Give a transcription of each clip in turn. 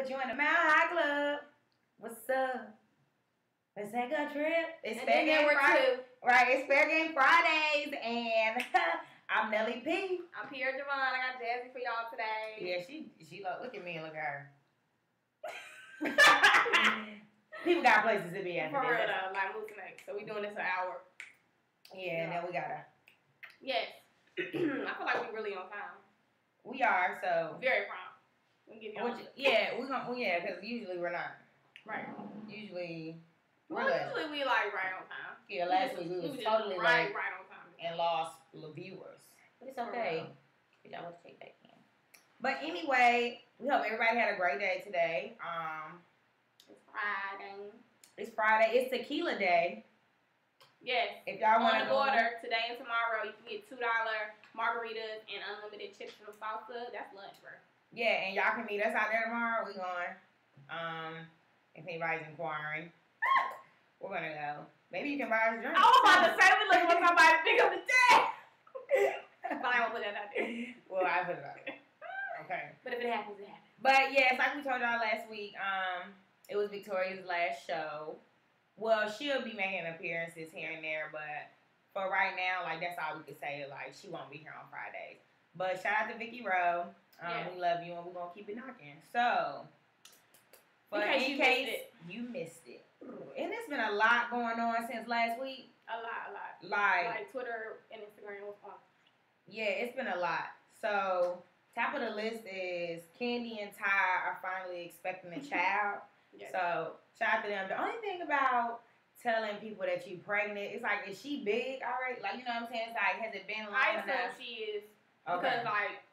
put you in the Mile High Club. What's up? Let's take a trip. It's Fair Game Friday. Right, it's Fair Game Fridays, and I'm Nelly P. I'm Pierre Javon. I got Jazzy for y'all today. Yeah, she look at me and look at her. People got places to be at. For real though, like hallucinate. So we doing this an hour. Yeah, and then we gotta. Yes. I feel like we really on time. We are, so. Very prompt. Yeah, because usually we're not. Right. Usually. Usually we like right on time. Yeah, last week we was totally right on time. And lost viewers. But it's okay. We got to take that in. But anyway, we hope everybody had a great day today. It's Friday. It's Friday. It's Tequila Day. Yes. If y'all want to order today and tomorrow, you can get $2 margaritas and unlimited chips and salsa. That's lunch, bro. Yeah, and y'all can meet us out there tomorrow. We going. If anybody's inquiring, we're gonna go. Maybe you can buy us a drink. I was about to say we looking for somebody to pick up the check. But I won't put that out there. Well, I put it out there. Okay. But if it happens, it happens. But yes, like we told y'all last week, it was Victoria's last show. Well, she'll be making appearances here and there, but for right now, like that's all we could say. Like she won't be here on Fridays. But shout out to Vicky Rowe. We love you, and we're gonna keep it knocking. So, in case you missed it, and it's been a lot going on since last week. A lot. Like Twitter and Instagram was on. Yeah, it's been a lot. So, top of the list is Kandi and Ty are finally expecting a child. Yes. So, shout out to them. The only thing about telling people that you're pregnant, it's like, is she big already? Like, you know what I'm saying? It's like, has it been long enough? I assume she is. Okay. Because, like,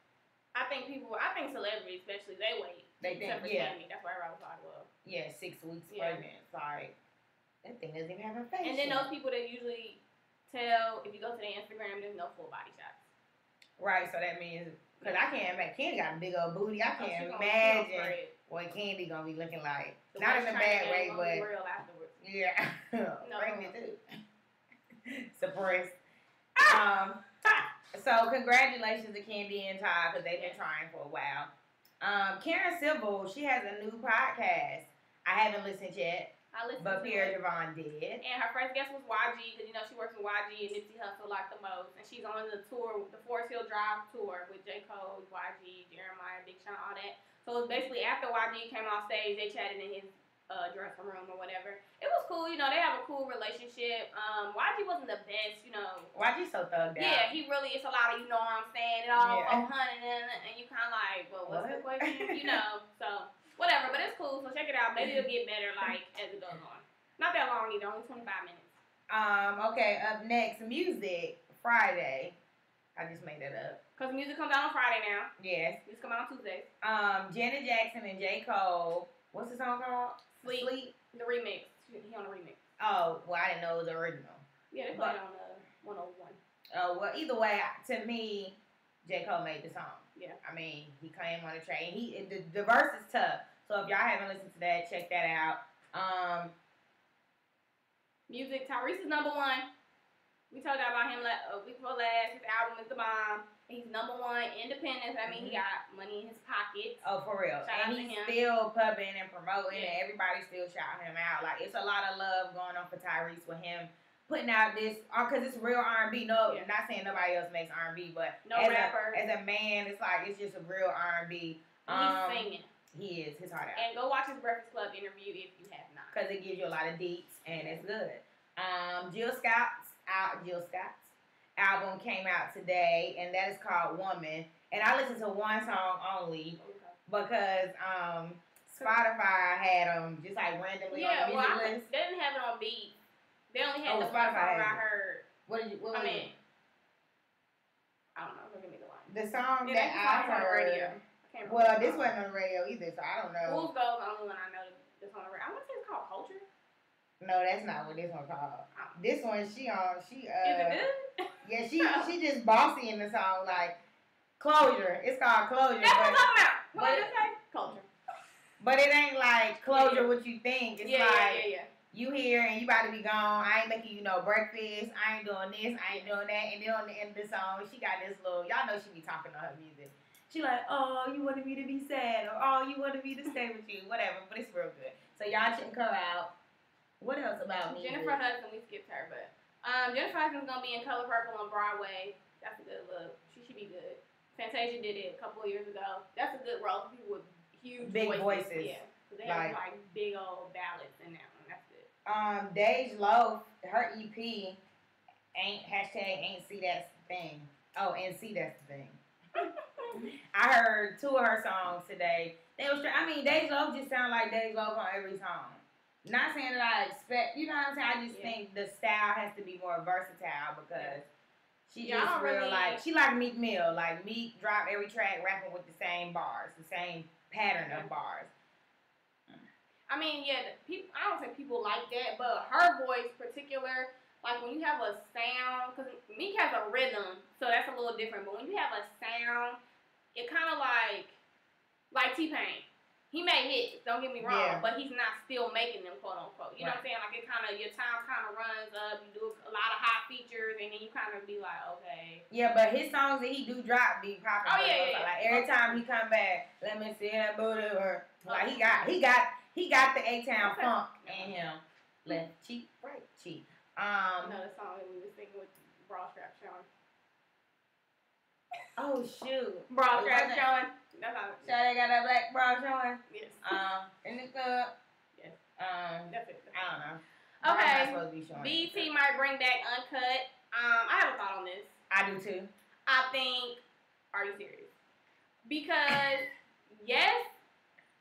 I think celebrities, especially, they wait. They think, Candy. That's why everybody was like, well. Yeah, 6 weeks pregnant. It's like, that thing doesn't even have her face. And then those people that usually tell, if you go to their Instagram, there's no full body shots. Right, so that means, because I can't imagine, Kandi got a big old booty. I can't imagine what Kandi gonna be looking like. Not in a bad way, but. Real afterwards. Yeah. Pregnant too. Suppressed. So congratulations to Kandi and Ty because they've been trying for a while. Karen Civil, she has a new podcast. I haven't listened yet. But Pierre Javon did. And her first guest was YG because, you know, she works with YG and Nipsey Hussle like the most. And she's on the tour, the Forest Hill Drive tour with J. Cole, YG, Jeremiah, Big Sean, all that. So it was basically after YG came off stage, they chatted in his dressing room or whatever. It was cool. You know, they have a cool relationship. YG wasn't the best, you know. YG's so thugged out. Yeah, he really, it's a lot of, you know what I'm saying, it all, and you kind of like, well, what's the question? You know, so. Whatever, but it's cool, so check it out. Maybe it'll get better, like, as it goes on. Not that long either, only 25 minutes. Okay, up next, Music Friday. I just made that up. Because music comes out on Friday now. Yes. Music comes out on Tuesdays. Janet Jackson and J. Cole. What's the song called? Sleep. The remix. He on the remix. Oh, well, I didn't know it was the original. Yeah, they played it on 101. Oh, well, either way, to me, J. Cole made the song. Yeah. I mean, he came on the train. The verse is tough. So if y'all haven't listened to that, check that out. Music, Tyrese is number 1. We told y'all about him a week before last. His album is The Bomb. He's number 1 independent. I mean, he got money in his pocket. Oh, for real. And he's still pubbing and promoting, and everybody still shouting him out. Like, it's a lot of love going on for Tyrese with him putting out this, because it's real R&B. No, not saying nobody else makes R&B, but rapper. As a man, it's like, it's just a real R&B. He's singing. He is. His heart out. And go watch his Breakfast Club interview if you have not. Because it gives you a lot of deets, and it's good. Jill Scott's album came out today, and that is called Woman. And I listened to one song only because Spotify had them just like randomly on the music list. They didn't have it on beat. They only had the one song I heard. What did you? I don't know. Don't give me the line. The song that I heard. On the radio. Well, this wasn't on the radio either, so I don't know. Fool's Gold is the only one I know that's on the radio. I want to say it's called Culture. No, that's not what this one called. This one, she Is it good? Yeah, she just bossy in the song, like Closure. It's called Closure. That's what I'm talking about. What did it say? Culture. But it ain't like Closure what you think. It's like you here and you about to be gone. I ain't making you no breakfast. I ain't doing this. I ain't doing that. And then on the end of the song, she got this little, y'all know she be talking on her music. She like, oh, you wanted me to be sad, or oh, you wanted me to stay with you, whatever. But it's real good. So y'all check her out. What else about me? Jennifer Hudson, we skipped her, but Jennifer Hudson's gonna be in Color Purple on Broadway. That's a good look. She should be good. Fantasia did it a couple of years ago. That's a good role for people with huge big voices. Yeah, because they have like big old ballads in that one. That's good. Dej Loaf, her EP ain't see that thing. Oh, and see that's the thing. I heard 2 of her songs today. They was, I mean, Dej Loaf just sound like Dej Loaf on every song. Not saying that I expect, you know what I'm saying? I just think the style has to be more versatile because she just real like, she like Meek Mill. Like Meek drop every track rapping with the same bars, the same pattern of bars. I mean, yeah, people. I don't think people like that, but her voice, particular, like when you have a sound, because Meek has a rhythm, so that's a little different. But when you have a sound, it kind of like T-Pain. He made hits, don't get me wrong, but he's not still making them, quote unquote. You know what I'm saying? Like it kind of, your time kind of runs up. You do a lot of hot features, and then you kind of be like, okay. Yeah, but his songs that he do drop be popular. Oh yeah. Like every time he come back, let me see that booty, or like he got the A-Town funk in him. Left cheek, right cheek. Another song that we was singing with Bra Strap Sean. Oh shoot. Bra Strap Sean. That's how. So they got that black bra showing. Yes. In the club. Yes. That's it. I don't know. Okay. Not supposed to be showing BET might bring back Uncut. I have a thought on this. I do too. I think. Are you serious? Because yes,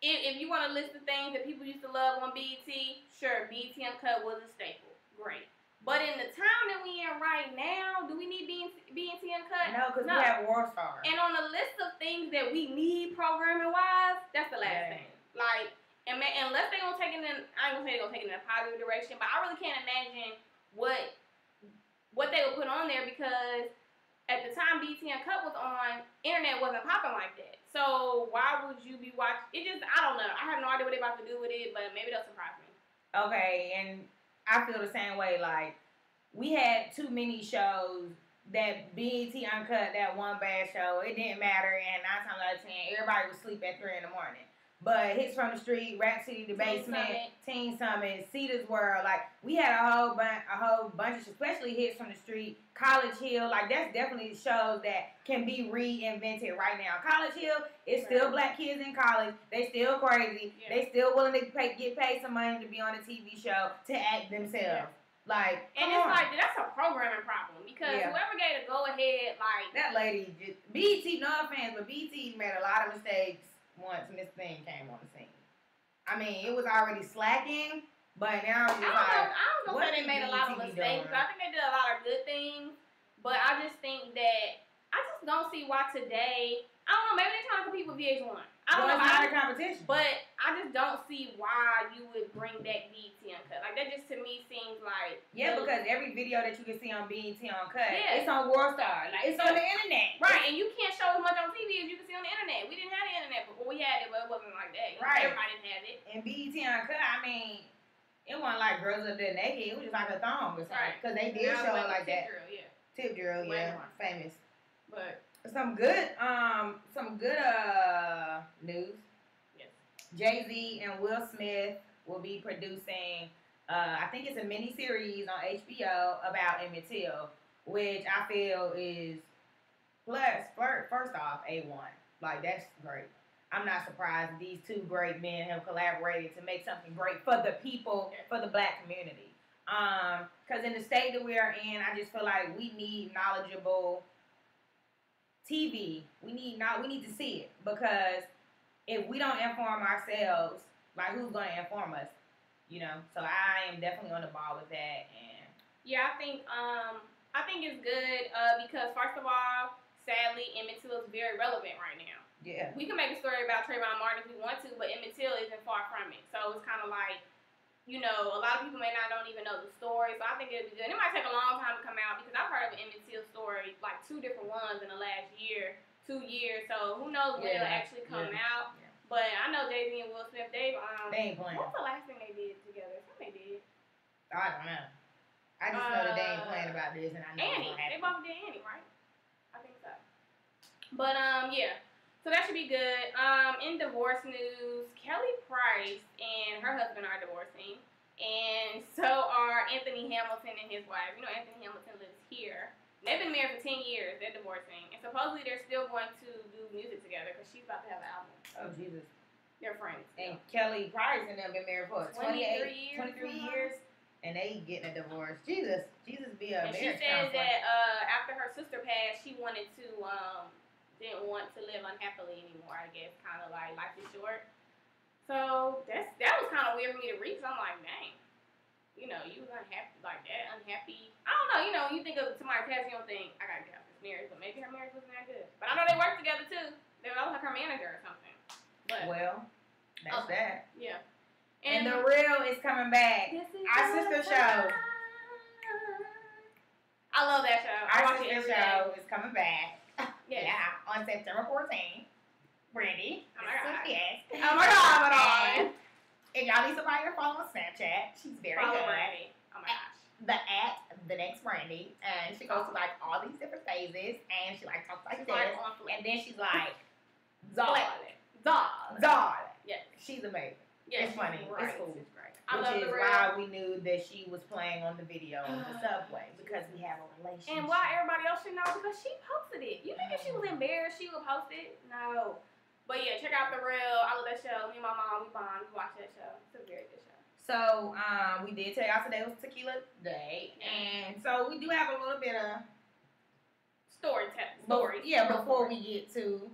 if you want to list the things that people used to love on BET, sure, BET Uncut was a staple. Great. But in the time that we in right now, do we need BET Uncut? No, because we have World Star. And on the list of things that we need programming-wise, that's the last thing. Like, unless they're going to take it in, I ain't going to say they're going to take it in a positive direction, but I really can't imagine what they would put on there because at the time BET Uncut was on, internet wasn't popping like that. So why would you be watching? It just, I don't know. I have no idea what they're about to do with it, but maybe they'll surprise me. Okay, and I feel the same way. Like, we had too many shows that BET Uncut, that one bad show, it didn't matter, and 9 times out of 10, everybody would sleep at 3 in the morning. But Hits from the Street, Rap City, The Basement, Teen Summit, Cedar's World, like, we had a whole bunch of, especially Hits from the Street, College Hill, like, that's definitely shows that can be reinvented right now. College Hill is still black kids in college, they still crazy, they still willing to get paid some money to be on a TV show to act themselves. Like, and it's like, that's a programming problem because whoever gave the go ahead, like, that lady just, BET, no offense, but BET made a lot of mistakes once Miss Thing came on the scene. I mean, it was already slacking, but now it's just I don't know if they made a lot of mistakes. I think they did a lot of good things, but I just think that I just don't see why today. I don't know. Maybe they're trying to compete with VH1. I don't know. It's not a competition. But I just don't see why you would bring back BET Uncut. Like, that just to me seems like... Yeah, because every video that you can see on BET Uncut, it's on World Star. Like, it's on the internet. Right, and you can't show as much on TV as you can see on the internet. We didn't have the internet before. We had it, but it wasn't like that. Right. Everybody didn't have it. And BET Uncut, I mean, it wasn't like Girls Up There Naked. It was just like a thong or something. Right. Because they did show it like that. Tip drill, yeah. Tip drill, yeah. Famous. But... Some good news. Yes. Jay-Z and Will Smith will be producing, I think it's a mini-series on HBO about Emmett Till, which I feel is, first off, A1. Like, that's great. I'm not surprised these two great men have collaborated to make something great for the people, for the black community. Because in the state that we are in, I just feel like we need knowledgeable TV. We need to see it, because if we don't inform ourselves, like, who's going to inform us? You know, so I am definitely on the ball with that. And yeah, I think it's good because first of all, sadly, Emmett Till is very relevant right now. Yeah, we can make a story about Trayvon Martin if we want to, but Emmett Till isn't far from it. So it's kind of like, you know, a lot of people don't even know the story. So I think it'd be good. And it might take a long time to come out because I've heard of an Emmett Till story, like 2 different ones in the last 2 years. So who knows when it'll actually come out. Yeah. But I know Jay-Z and Will Smith, they ain't playing. What's the last thing they did together? Something they did. I don't know. I just know that they ain't playing about this, and I know Annie. They both did Annie, right? I think so. But yeah. So that should be good. In divorce news, Kelly Price and her husband are divorcing. And so are Anthony Hamilton and his wife. You know, Anthony Hamilton lives here. They've been married for 10 years. They're divorcing. And supposedly they're still going to do music together because she's about to have an album. Oh, Jesus. They're friends. And Kelly Price and them been married for 23 years. 23 years. And they getting a divorce. Jesus be a and she marriage said counselor. that after her sister passed, she wanted to, didn't want to live unhappily anymore, I guess. Kind of like life is short. So that was kind of weird for me to read. So I'm like, dang. You know, you was unhappy like that, unhappy. I don't know, you know, when you think of somebody passing, you don't think, I gotta get out this marriage, but maybe her marriage wasn't that good. But I know they worked together too. They were like her manager or something. But Well, that's that. yeah. And The Real is coming back. Our sister show. I love that show. I Our watch it sister every day. show is coming back. Yes. Yeah, on September 14th. Brandy. Oh my God. Yes. Oh my God. And y'all need somebody to follow on Snapchat. She's very Follow good. me. Oh my gosh. The next Brandy. And she goes to like all these different phases. And she like talks like She's this. like on flick. And then she's like, Zod. Zod. Zod. Yes. She's amazing. Yes. It's funny. Right. It's cool. It's great. I Which love is The Real. why we knew that she was playing on the video on the subway. Because we have a relationship. And why everybody else should know? Because she posted it. You think if she was embarrassed, she would post it? No. But yeah, check out The Real. I love that show. Me and my mom, we bond. We watch that show. It's a very good show. So, we did tell y'all today was Tequila Day. And so we do have a little bit of Stories. Yeah, before we get to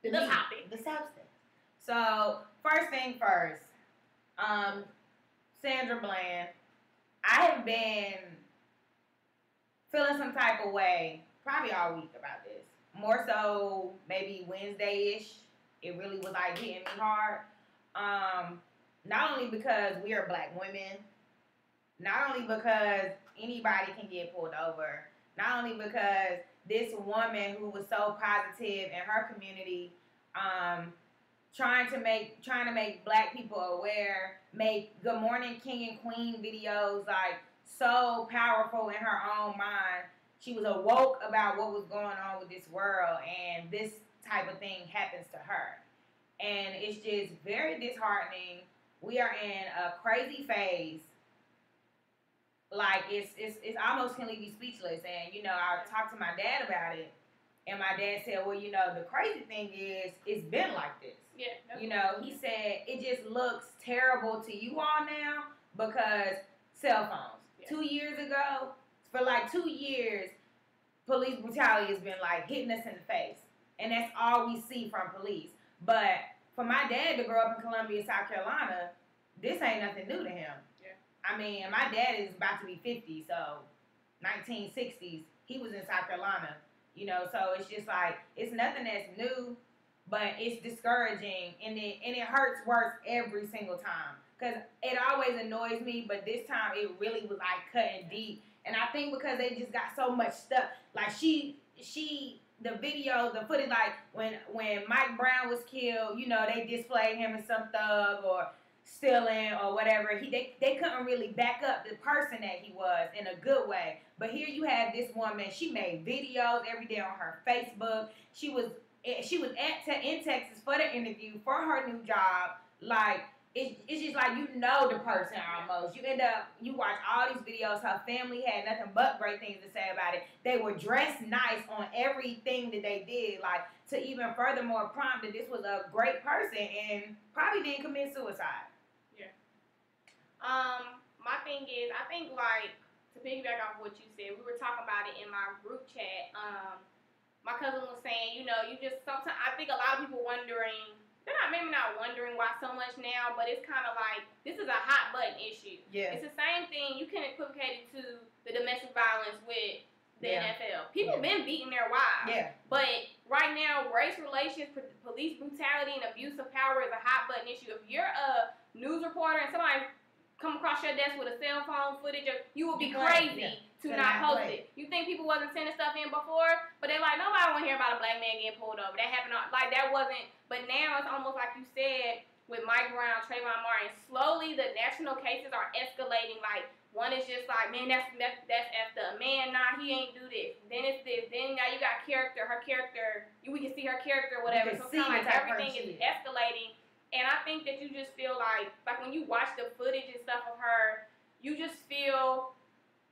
The meat, topic. the substance. So, first thing first, Sandra Bland, I have been feeling some type of way probably all week about this. More so maybe Wednesday-ish. It really was like hitting me hard. Not only because we are black women, not only because anybody can get pulled over, not only because this woman who was so positive in her community, trying to make black people aware, make Good Morning King and Queen videos like so powerful in her own mind. She was awoke about what was going on with this world, and this type of thing happens to her. And it's just very disheartening. We are in a crazy phase. Like, it's almost can leave you speechless. And, you know, I talked to my dad about it, and my dad said, well, you know, the crazy thing is, it's been like this. Yeah. You know, he said, it just looks terrible to you all now because cell phones. Yeah. 2 years ago, for like 2 years, police brutality has been like hitting us in the face. And that's all we see from police. But for my dad to grow up in Columbia, South Carolina, this ain't nothing new to him. Yeah. I mean, my dad is about to be 50, so 1960s, he was in South Carolina. You know, so it's just like, it's nothing that's new, but it's discouraging, and it hurts worse every single time. Because it always annoys me, but this time it really was like cutting deep. And I think because they just got so much stuff, like the video, the footage, like when Mike Brown was killed, you know, they displayed him as some thug or stealing or whatever. They couldn't really back up the person that he was in a good way. But here you have this woman, she made videos every day on her Facebook. She was in Texas for the interview for her new job. Like, it's just like, you know the person almost. You watch all these videos. Her family had nothing but great things to say about it. They were dressed nice on everything that they did. Like, to even furthermore prompt that this was a great person and probably didn't commit suicide. Yeah. My thing is, I think, like, to piggyback off what you said, we were talking about it in my group chat. My cousin was saying, you know, you just sometimes, I think a lot of people wondering, maybe not wondering why so much now, but it's kind of like, this is a hot button issue. Yeah. It's the same thing, you can equivocate it to the domestic violence with the NFL. People been beating their wives. Yeah. But right now, race relations, police brutality, and abuse of power is a hot button issue. If you're a news reporter and somebody come across your desk with a cell phone footage, you would be crazy to not post it. You think people wasn't sending stuff in before, but they're like, nobody want to hear about a black man getting pulled over. That happened, like, that wasn't, but now it's almost like you said with Mike Brown, Trayvon Martin, slowly the national cases are escalating. Like, One is just like, man, that's effed up. Man, nah, he ain't do this. Then it's this. Then now you got character. Her character, we can see her character, whatever. So it's kind of like everything is escalating. And I think that you just feel like when you watch the footage and stuff of her, you just feel.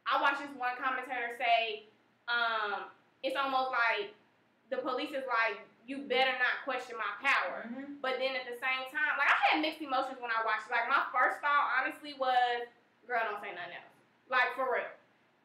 I watched this one commentator say, it's almost like the police is like, you better not question my power. Mm-hmm. But then at the same time, like I had mixed emotions when I watched it. Like my first thought, honestly, was, girl, don't say nothing else. Like, for real.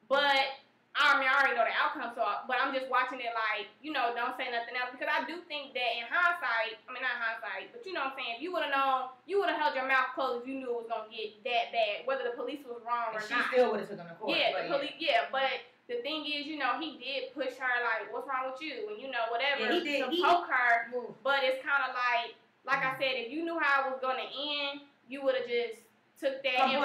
But, I already know the outcome, but I'm just watching it like, don't say nothing else. Because I do think that in hindsight, not hindsight, but you know what I'm saying, if you would have known, you would have held your mouth closed if you knew it was going to get that bad, whether the police was wrong or not. She still would have took him to court. Yeah, but the thing is, he did push her, like, what's wrong with you? And, whatever, yeah, to poke her. But it's kind of like I said, if you knew how it was going to end, you would have just took that and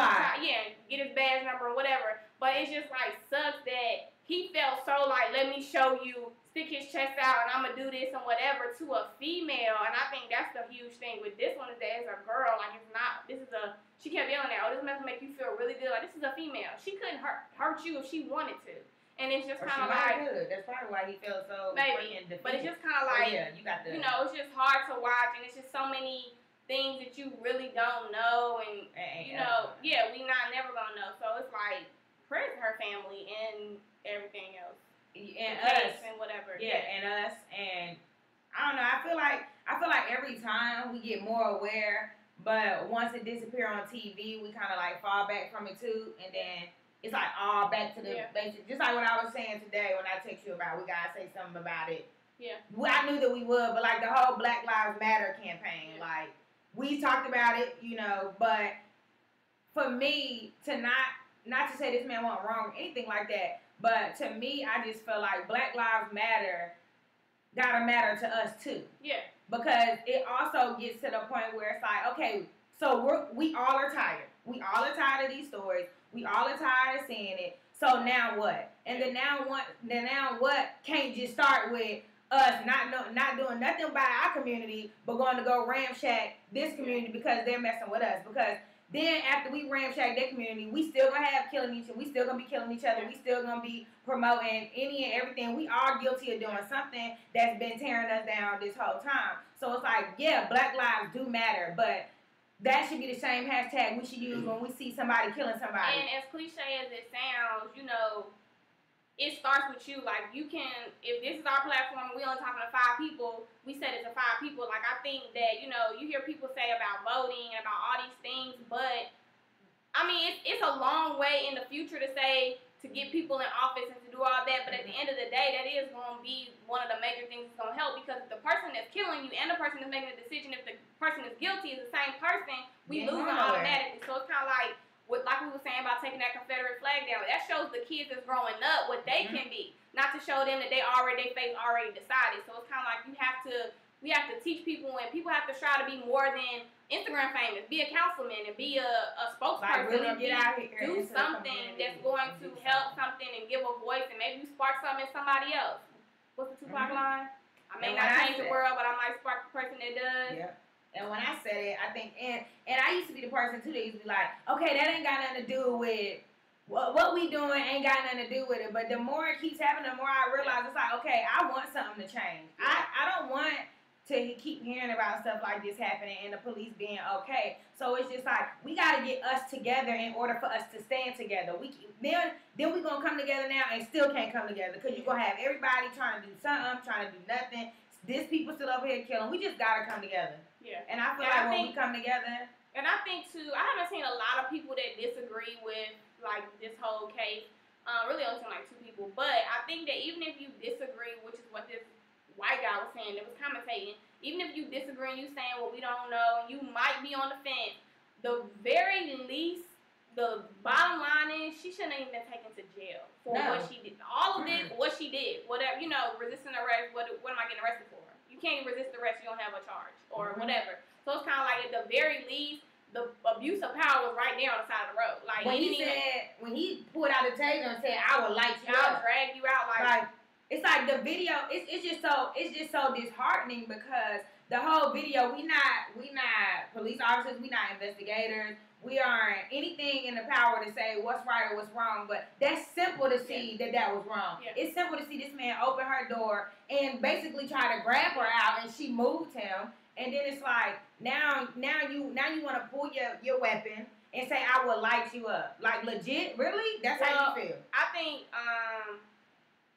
get his badge number or whatever. But it's just like sucks that he felt so like, let me show you, stick his chest out and I'm gonna do this and whatever to a female. And I think that's the huge thing with this one is that it's a girl. Like it's not. She kept yelling at, this must make you feel really good. Like this is a female. She couldn't hurt you if she wanted to. And it's just kind of like that's probably why he felt so maybe. But it's just kind of like you got the, it's just hard to watch and it's just so many things that you really don't know, and we never gonna know. So it's like, praise her family and everything else, and us and whatever. And us, and I don't know. I feel like every time we get more aware, but once it disappears on TV, we kind of like fall back from it too, and then it's like all back to the basics. Just like what I was saying today when I text you about, we gotta say something about it. Yeah. Well, I knew that we would, but like the whole Black Lives Matter campaign, like. We talked about it, but for me to not to say this man went wrong or anything like that, but to me, I just feel like Black Lives Matter gotta matter to us too. Yeah. Because it also gets to the point where it's like, okay, so we all are tired. We all are tired of these stories. We all are tired of seeing it. So now what? And then now what can't just start with us not doing nothing by our community, but going to go ramshack this community because they're messing with us. Because then after we ramshack their community, we still gonna have killing each other. We still gonna be killing each other. We still gonna be promoting any and everything. We are guilty of doing something that's been tearing us down this whole time. So it's like, yeah, Black lives do matter, but that should be the same hashtag we should use when we see somebody killing somebody. And as cliche as it sounds, it starts with you. Like, you can, if this is our platform, we only talking to 5 people, we said it to 5 people. Like, I think that, you hear people say about voting and about all these things, but, I mean, it's a long way in the future to say, to get people in office and to do all that, but at the end of the day, that is going to be one of the major things that's going to help, because if the person that's killing you and the person that's making the decision, if the person is guilty is the same person, we lose them automatically. So it's kind of like we were saying about taking that Confederate flag down, that shows the kids that's growing up what they can be, not to show them that their fate already decided. So it's kind of like we have to teach people, and people have to try to be more than Instagram famous, be a councilman and be a spokesperson, like really do something that's going to help something and give a voice, and maybe you spark something in somebody else. What's the Tupac line? I may not change the world, but I might spark the person that does. Yeah. And when I said it, I think, and I used to be the person too that used to be like, okay, that ain't got nothing to do with what we doing, ain't got nothing to do with it. But the more it keeps happening, the more I realize it's like, okay, I want something to change. I don't want to keep hearing about stuff like this happening and the police being okay. So it's just like, we got to get us together in order for us to stand together. Then we're going to come together now and still can't come together, because you're going to have everybody trying to do something, trying to do nothing. This people still over here killing. We just got to come together. Yeah. And I feel like when we come together. And I think, too, I haven't seen a lot of people that disagree with, like, this whole case. Really only seen, like, 2 people. But I think that even if you disagree, which is what this white guy was saying that was commentating, even if you disagree and you saying, well, we don't know, you might be on the fence, the very least, the bottom line is she shouldn't have even been taken to jail for what she did. All of this, what she did, whatever, resisting arrest, what am I getting arrested for? You can't resist arrest, you don't have a charge, or whatever. So it's kind of like, at the very least, the abuse of power was right there on the side of the road. Like, when he pulled out the taser and said, I would light you up, I'll drag you out, like it's like the video. It's just so disheartening, because the whole video, we not police officers, we not investigators, we aren't anything in the power to say what's right or what's wrong, but that's simple to see that was wrong. Yeah. It's simple to see this man open her door and basically try to grab her out, and she moved him. And then it's like now you want to pull your weapon and say I will light you up, like legit, really? That's how you feel? I think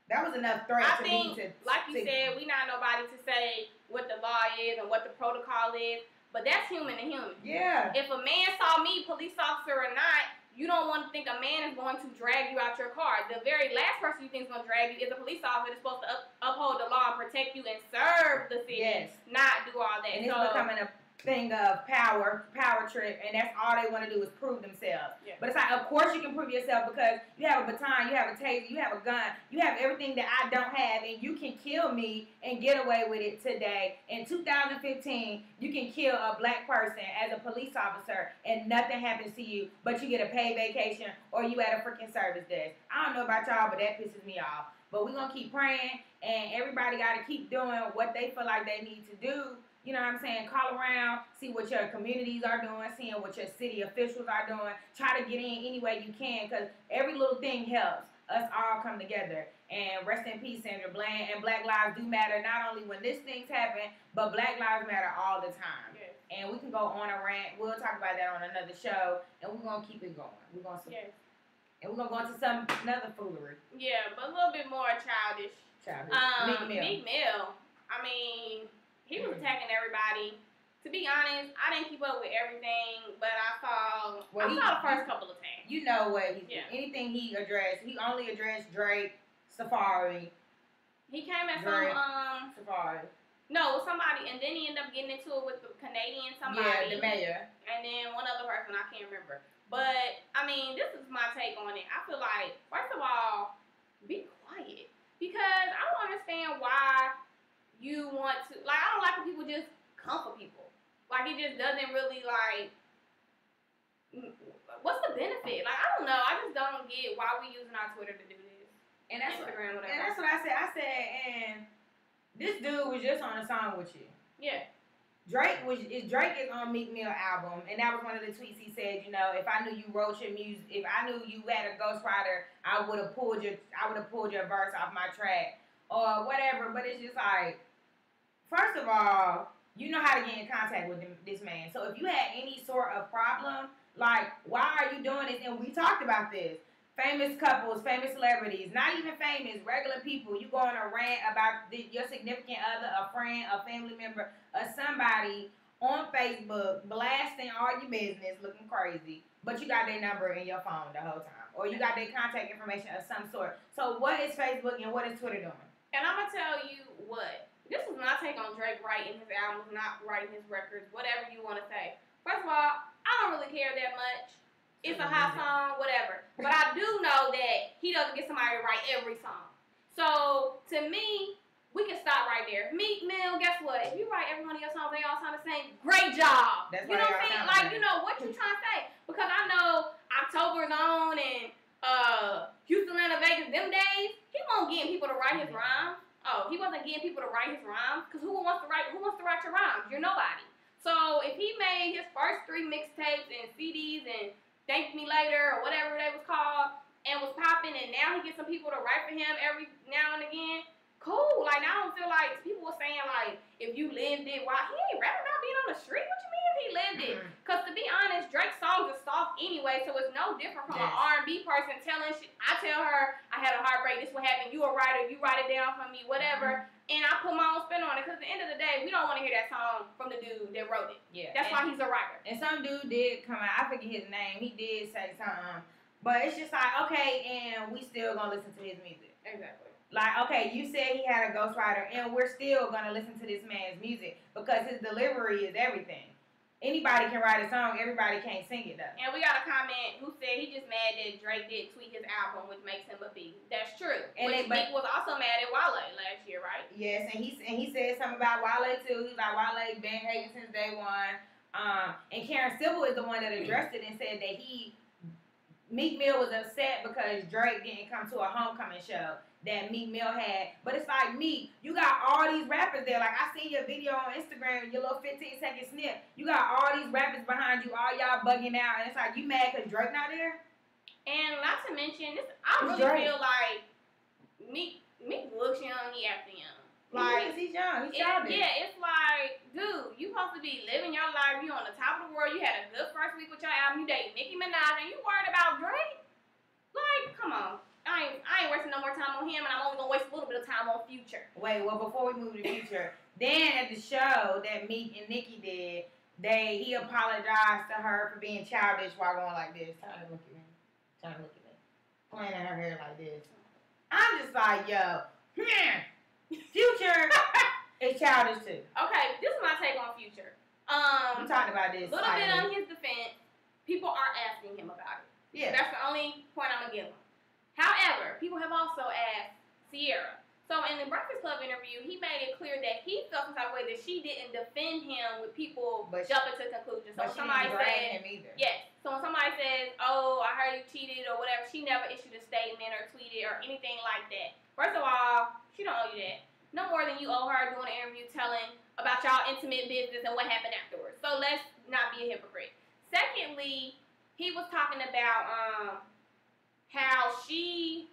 that was enough threat to me to, like you said, we not nobody to say what the law is and what the protocol is, but that's human to human. Yeah. If a man saw me, police officer or not, you don't want to think a man is going to drag you out your car. The very last person you think is going to drag you is a police officer that's supposed to uphold the law and protect you and serve the city, not do all that. And it's becoming a thing of power trip, and that's all they want to do is prove themselves. Yeah. But it's like, of course you can prove yourself because you have a baton, you have a taser, you have a gun, you have everything that I don't have, and you can kill me and get away with it today. In 2015, you can kill a black person as a police officer and nothing happens to you, but you get a paid vacation or you at a freaking service desk. I don't know about y'all, but that pisses me off. But we're going to keep praying, and everybody got to keep doing what they feel like they need to do. You know what I'm saying? Call around, see what your communities are doing, seeing what your city officials are doing. Try to get in any way you can, because every little thing helps us all come together. And rest in peace, Sandra Bland. And Black Lives do matter, not only when these things happen, but Black Lives matter all the time. Yes. And we can go on a rant. We'll talk about that on another show, and we're going to keep it going. We're going to And we're going to go into another foolery. Yeah, but a little bit more childish. Meek Mill. I mean, he was attacking everybody. To be honest, I didn't keep up with everything, but I saw the first couple of attacks. You know what? Anything he addressed, he only addressed Drake, Safari. He came at Safari. No, with somebody, and then he ended up getting into it with the Canadian somebody. Yeah, the mayor. And then one other person, I can't remember. But, I mean, this is my take on it. I feel like, first of all, be quiet. Because I don't understand why you want to, like, I don't like when people just come for people. Like, it just doesn't really, like, what's the benefit? Like, I don't know. I just don't get why we using our Twitter to do this. And that's Instagram, whatever. And that's what I said. I said, and this dude was just on a song with you. Yeah. Drake is on Meek Mill album, and that was one of the tweets he said, you know, if I knew you wrote your music, if I knew you had a ghostwriter, I would have pulled your verse off my track or whatever. But it's just like, first of all, you know how to get in contact with this man. So if you had any sort of problem, like, why are you doing this? And we talked about this. Famous couples, famous celebrities, not even famous, regular people. You go on a rant about your significant other, a friend, a family member, or somebody on Facebook blasting all your business, looking crazy, but you got their number in your phone the whole time, or you got their contact information of some sort. So what is Facebook and what is Twitter doing? And I'm going to tell you what. This was my take on Drake writing his albums, not writing his records, whatever you want to say. First of all, I don't really care that much. It's a hot song, whatever. But I do know that he doesn't get somebody to write every song. So, to me, we can stop right there. Meek Mill, guess what? If you write every one of your songs, they all sound the same. Great job. That's you know what I'm saying? Like, you know, what you trying to say? Because I know October's on and Houston, Atlanta, Vegas, them days, he won't get people to write his rhymes. Oh, he wasn't getting people to write his rhymes. Because who wants to write your rhymes? You're nobody. So, if he made his first 3 mixtapes and CDs and Thank Me Later or whatever they was called and was popping, and now he gets some people to write for him every now and again, cool. Like, I don't feel like people were saying, like, if you lived it, why? He ain't rapping about being on the street. What you mean if he lived it? Because to be honest, Drake's songs are soft anyway, so it's no different from an R&B person telling shit. I tell her, I had a heartbreak, this what happened, you a writer, you write it down for me, whatever. And I put my own spin on it, because at the end of the day, we don't want to hear that song from the dude that wrote it. Yeah. That's why he's a writer. And some dude did come out, I forget his name, he did say something, but it's just like, okay, and we still gonna listen to his music. Exactly. Like, okay, you said he had a ghostwriter, and we're still gonna listen to this man's music, because his delivery is everything. Anybody can write a song, everybody can't sing it though. And we got a comment who said he just mad that Drake did tweet his album, which makes him a B. That's true. And Nick was also mad at Wale last year, right? Yes, and he said something about Wale too. He's like, Wale been hating since day one. And Karen Civil is the one that addressed it and said that Meek Mill was upset because Drake didn't come to a homecoming show. that Meek Mill had. But it's like, Meek, you got all these rappers there. Like, I seen your video on Instagram, your little 15-second snip. You got all these rappers behind you, all y'all bugging out. And it's like, you mad because Drake not there? And not to mention, this, I really feel like Meek looks young, he acting young. Like, he's young. He's childish. Yeah, it's like, dude, you supposed to be living your life. You on the top of the world. You had a good first week with your album. You dated Nicki Minaj, and you worried about Drake? Like, come on. I ain't wasting no more time on him, and I'm only gonna waste a little bit of time on Future. Wait, well, before we move to Future, then at the show that Meek and Nicki did, he apologized to her for being childish while going like this. Trying to look at me. Playing in her hair like this. I'm just like, yo, Future is childish too. Okay, this is my take on Future. We talked about this. A little bit on his defense, people are asking him about it. Yeah. That's the only point I'm gonna give him. However, people have also asked Ciara. So in the Breakfast Club interview, he made it clear that he felt some type of way that she didn't defend him with people jumping to conclusions. So but somebody said, him either. Yes. So when somebody says, "Oh, I heard you cheated" or whatever, she never issued a statement or tweeted or anything like that. First of all, she don't owe you that. No more than you owe her doing an interview telling about y'all intimate business and what happened afterwards. So let's not be a hypocrite. Secondly, he was talking about how he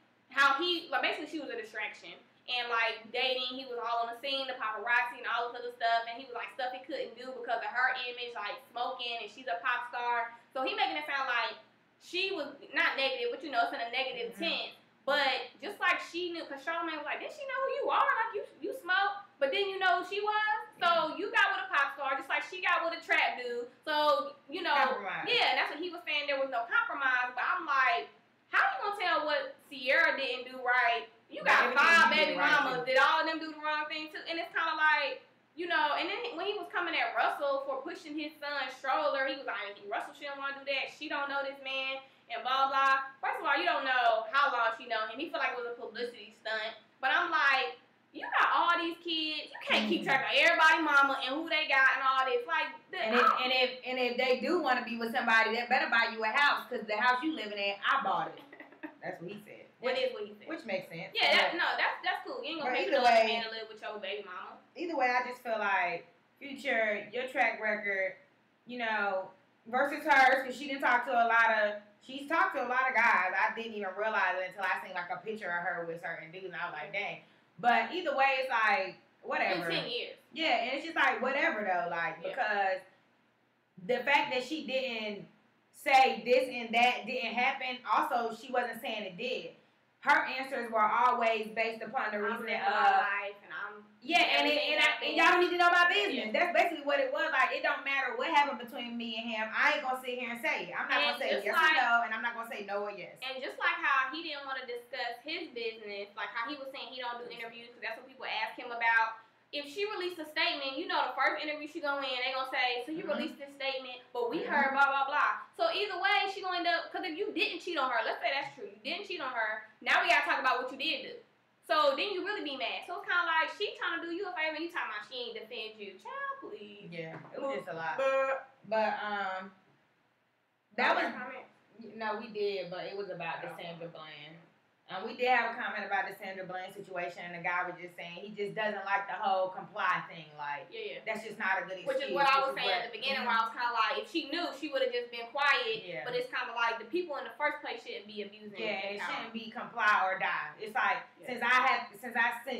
like basically she was a distraction. And like dating, he was all on the scene, the paparazzi and all this other stuff, and he was like stuff he couldn't do because of her image, like smoking, and she's a pop star. So he making it sound like she was not negative, but you know, it's in a negative tense. But just like she knew, because Charlamagne was like, didn't she know who you are? Like you smoke, but then you know who she was. So you got with a pop star, just like she got with a trap dude. So you know, yeah, that's what he was saying. There was no compromise. But I'm like, how you gonna tell what Ciara didn't do right? You got 5 baby mamas. Did all of them do the wrong thing too? And it's kind of like, you know. And then when he was coming at Russell for pushing his son's stroller, he was like, Russell shouldn't want to do that. She don't know this man. And blah, blah. First of all, you don't know how long she know him. He feel like it was a publicity stunt. But I'm like, you got all these kids. You can't keep track of everybody's mama and who they got and all this. Like, and if they do want to be with somebody, they better buy you a house. Because the house you living in, I bought it. That's what he said. That is what he said. Which makes sense. Yeah, that's cool. You ain't gonna pay for another man to live with your baby mama. Either way, I just feel like Future, your track record, you know, versus hers, because she's talked to a lot of guys. I didn't even realize it until I seen like a picture of her with certain dudes, and I was like, dang. But either way, it's like, whatever. In 10 years. Yeah, and it's just like, whatever though, like, because the fact that she didn't say this and that didn't happen, also, she wasn't saying it did. Her answers were always based upon the reason of life, and I'm and y'all don't need to know my business. Yeah. That's basically what it was. Like, it don't matter what happened between me and him. I ain't gonna sit here and say it. I'm not gonna say yes or no, and I'm not gonna say no or yes. And just like how he didn't want to discuss his business, like how he was saying he don't do interviews because that's what people ask him about. If she released a statement, you know, the first interview she gonna in, they gonna say, so you released this statement, but we heard blah, blah, blah. So either way, she gonna end up, because if you didn't cheat on her, let's say that's true, you didn't cheat on her, now we gotta talk about what you did do. So then you really be mad. So it's kind of like, she trying to do you a favor, and you talking about she ain't defend you. Child, please. Yeah, it was just a lot. But, that was, no, we did, but it was about the Sandra Bland. We did have a comment about the Sandra Bland situation, and the guy was just saying he just doesn't like the whole comply thing. Like, that's just not a good excuse. Which is what I was saying at the beginning, where I was kind of like, if she knew, she would have just been quiet. Yeah. But it's kind of like the people in the first place shouldn't be abusing. Yeah, and it shouldn't be comply or die. It's like since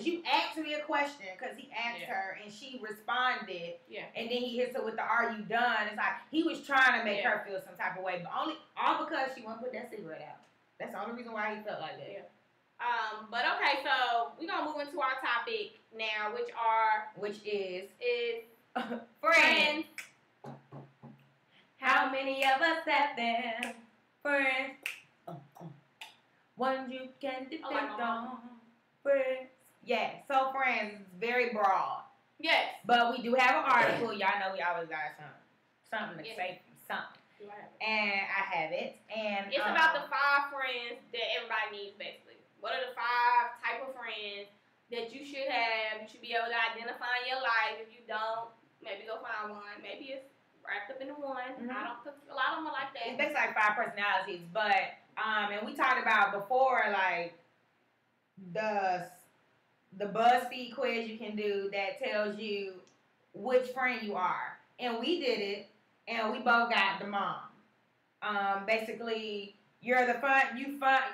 you asked me a question, because he asked her and she responded, and then he hits her with the "Are you done?" It's like he was trying to make her feel some type of way, but all because she won't put that cigarette out. That's the only reason why he felt like that. Yeah. But okay, so we're gonna move into our topic now, which is friends. How many of us have them? Friends. One you can depend on. Friends. Yeah, so friends is very broad. Yes. But we do have an article. Y'all know we always got something to say from something. And I have it. And it's about the 5 friends that everybody needs, basically. What are the 5 type of friends that you should have? You should be able to identify in your life. If you don't, maybe go find one. Maybe it's wrapped up into one. I don't, cause a lot of them are like that. It's basically like 5 personalities. But and we talked about before, like the the BuzzFeed quiz you can do that tells you which friend you are. And we did it, and we both got the mom. Basically, you're the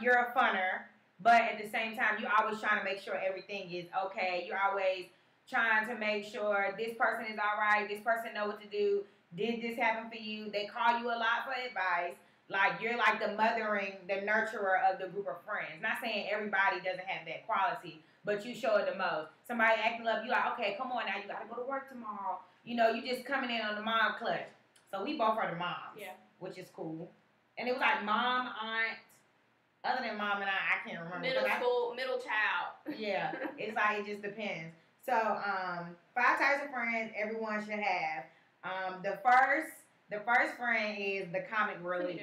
you're a funner, but at the same time, you're always trying to make sure everything is okay. You're always trying to make sure this person is all right, this person know what to do. Did this happen for you? They call you a lot for advice. Like you're like the mothering, the nurturer of the group of friends. Not saying everybody doesn't have that quality, but you show it the most. Somebody acting up, you like, okay, come on now, you gotta go to work tomorrow. You know, you just coming in on the mom clutch. So we both are the moms, Yeah. which is cool. And it was like mom, aunt, other than mom and I can't remember. Middle child. Yeah, it's like it just depends. So, 5 types of friends everyone should have. The first friend is the comic relief.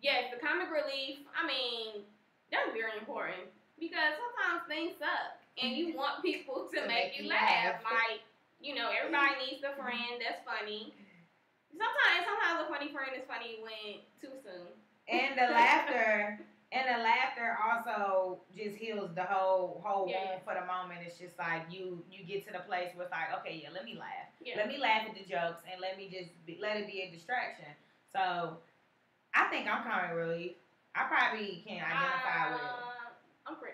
Yes, the comic relief. I mean, that's very important because sometimes things suck, and you want people to make you laugh. Like, you know, everybody needs a friend that's funny. Sometimes a funny friend is funny when too soon. And the laughter also just heals the whole wound for the moment. It's just like you get to the place where it's like, okay, yeah, let me laugh. Yeah. Let me laugh at the jokes and let me just let it be a distraction. So I think I'm comic relief. I probably can identify with it.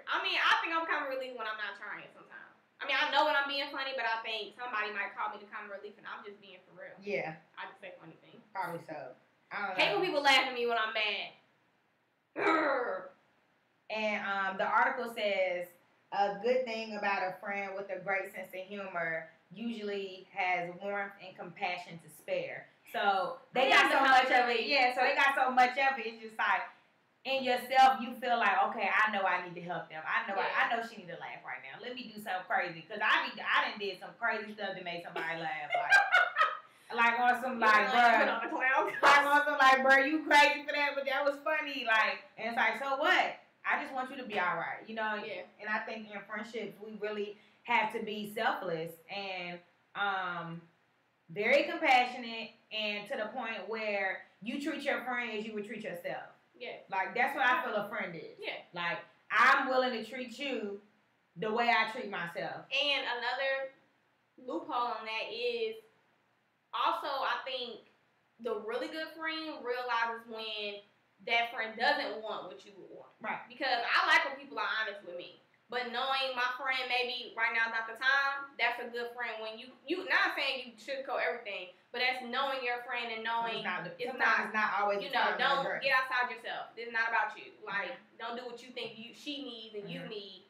I think I'm comic relief when I'm not trying sometimes. I mean, I know when I'm being funny, but I think somebody might call me the comic relief and I'm just being for real. Yeah. I just say funny things. Probably so. I don't know. Hate when people laugh at me when I'm mad. And the article says a good thing about a friend with a great sense of humor usually has warmth and compassion to spare. So they got so much of it. Yeah, so they got so much of it. It's just like in yourself, you feel like, okay, I know I need to help them. I know she need to laugh right now. Let me do something crazy because I done did some crazy stuff to make somebody laugh. Like on some like, bro, you crazy for that, but that was funny. Like, and it's like, so what? I just want you to be all right, you know. Yeah. And I think in friendships, we really have to be selfless and very compassionate, and to the point where you treat your friend as you would treat yourself. Yeah. Like that's what I feel a friend is. Yeah. Like I'm willing to treat you the way I treat myself. And another loophole on that is also I think the really good friend realizes when that friend doesn't want what you would want. Right. Because I like when people are honest with me. But knowing my friend maybe right now is not the time, that's a good friend when you not saying you sugarcoat everything, but that's knowing your friend and knowing it's not always, you know, don't get outside yourself. It's not about you. Like, don't do what you think she needs and you need.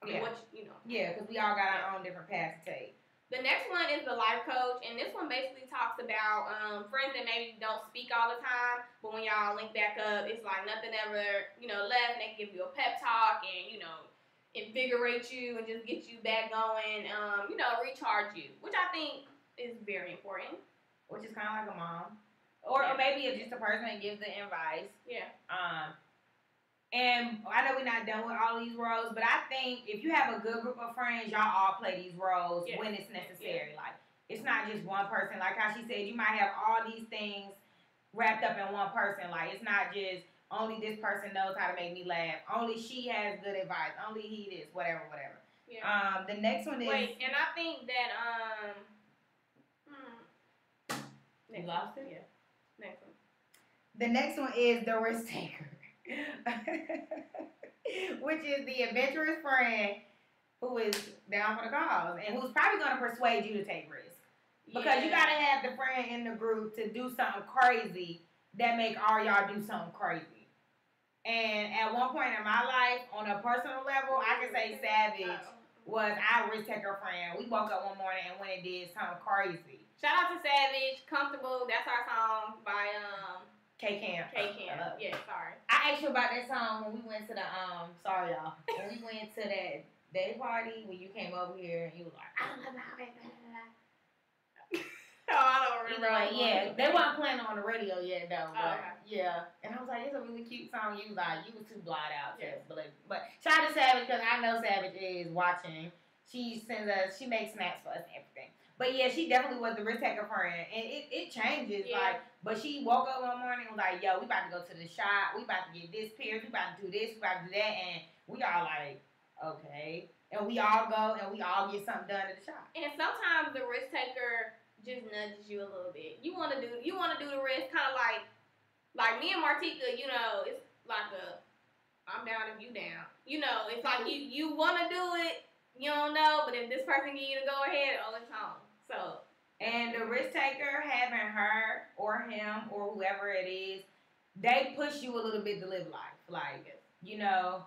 I mean, what you know. Yeah, because we all got our own different paths to take. The next one is the life coach, and this one basically talks about friends that maybe don't speak all the time, but when y'all link back up, it's like nothing ever, you know, left, and they give you a pep talk and, you know, invigorate you and just get you back going, you know, recharge you, which I think is very important. Which is kind of like a mom. Or maybe it's just a person that gives the advice. Yeah. And I know we're not done with all these roles, but I think if you have a good group of friends, y'all all play these roles when it's necessary. Like, it's not just one person. Like how she said, you might have all these things wrapped up in one person. Like, it's not just only this person knows how to make me laugh. Only she has good advice. Only he this, whatever. Yeah. The next one is... Wait, and I think that, You lost it? Yeah. Next one. The next one is the risk taker. Which is the adventurous friend who is down for the cause and who's probably going to persuade you to take risks. Because you got to have the friend in the group to do something crazy that make all y'all do something crazy. And at one point in my life, on a personal level, I can say Savage was our risk taker friend. We woke up one morning and went and did something crazy. Shout out to Savage, Comfortable. That's our song by K-Camp. K-Camp. Yeah, sorry. I asked you about that song when we went to the sorry y'all. When we went to that day party when you came over here and you was like, I don't know how Oh, I don't remember. Like, yeah, they weren't playing on the radio yet though. But yeah. And I was like, it's a really cute song. You was like, you was too blotted out to believe. But shout out to Savage because I know Savage is watching. She makes snacks for us and everything. But yeah, she definitely was the risk taker friend. And it changes. Like, but she woke up one morning and was like, yo, we about to go to the shop. We about to get this pierced. We about to do this. We about to do that. And we all like, okay. And we all go and we all get something done at the shop. And sometimes the risk taker just nudges you a little bit. You wanna do the risk, kinda like me and Martika, you know, it's like I'm down if you down. You know, it's like you wanna do it, you don't know, but if this person give you the go ahead, oh, it's on. So, and the risk taker, having her or him or whoever it is, they push you a little bit to live life. Like, you know,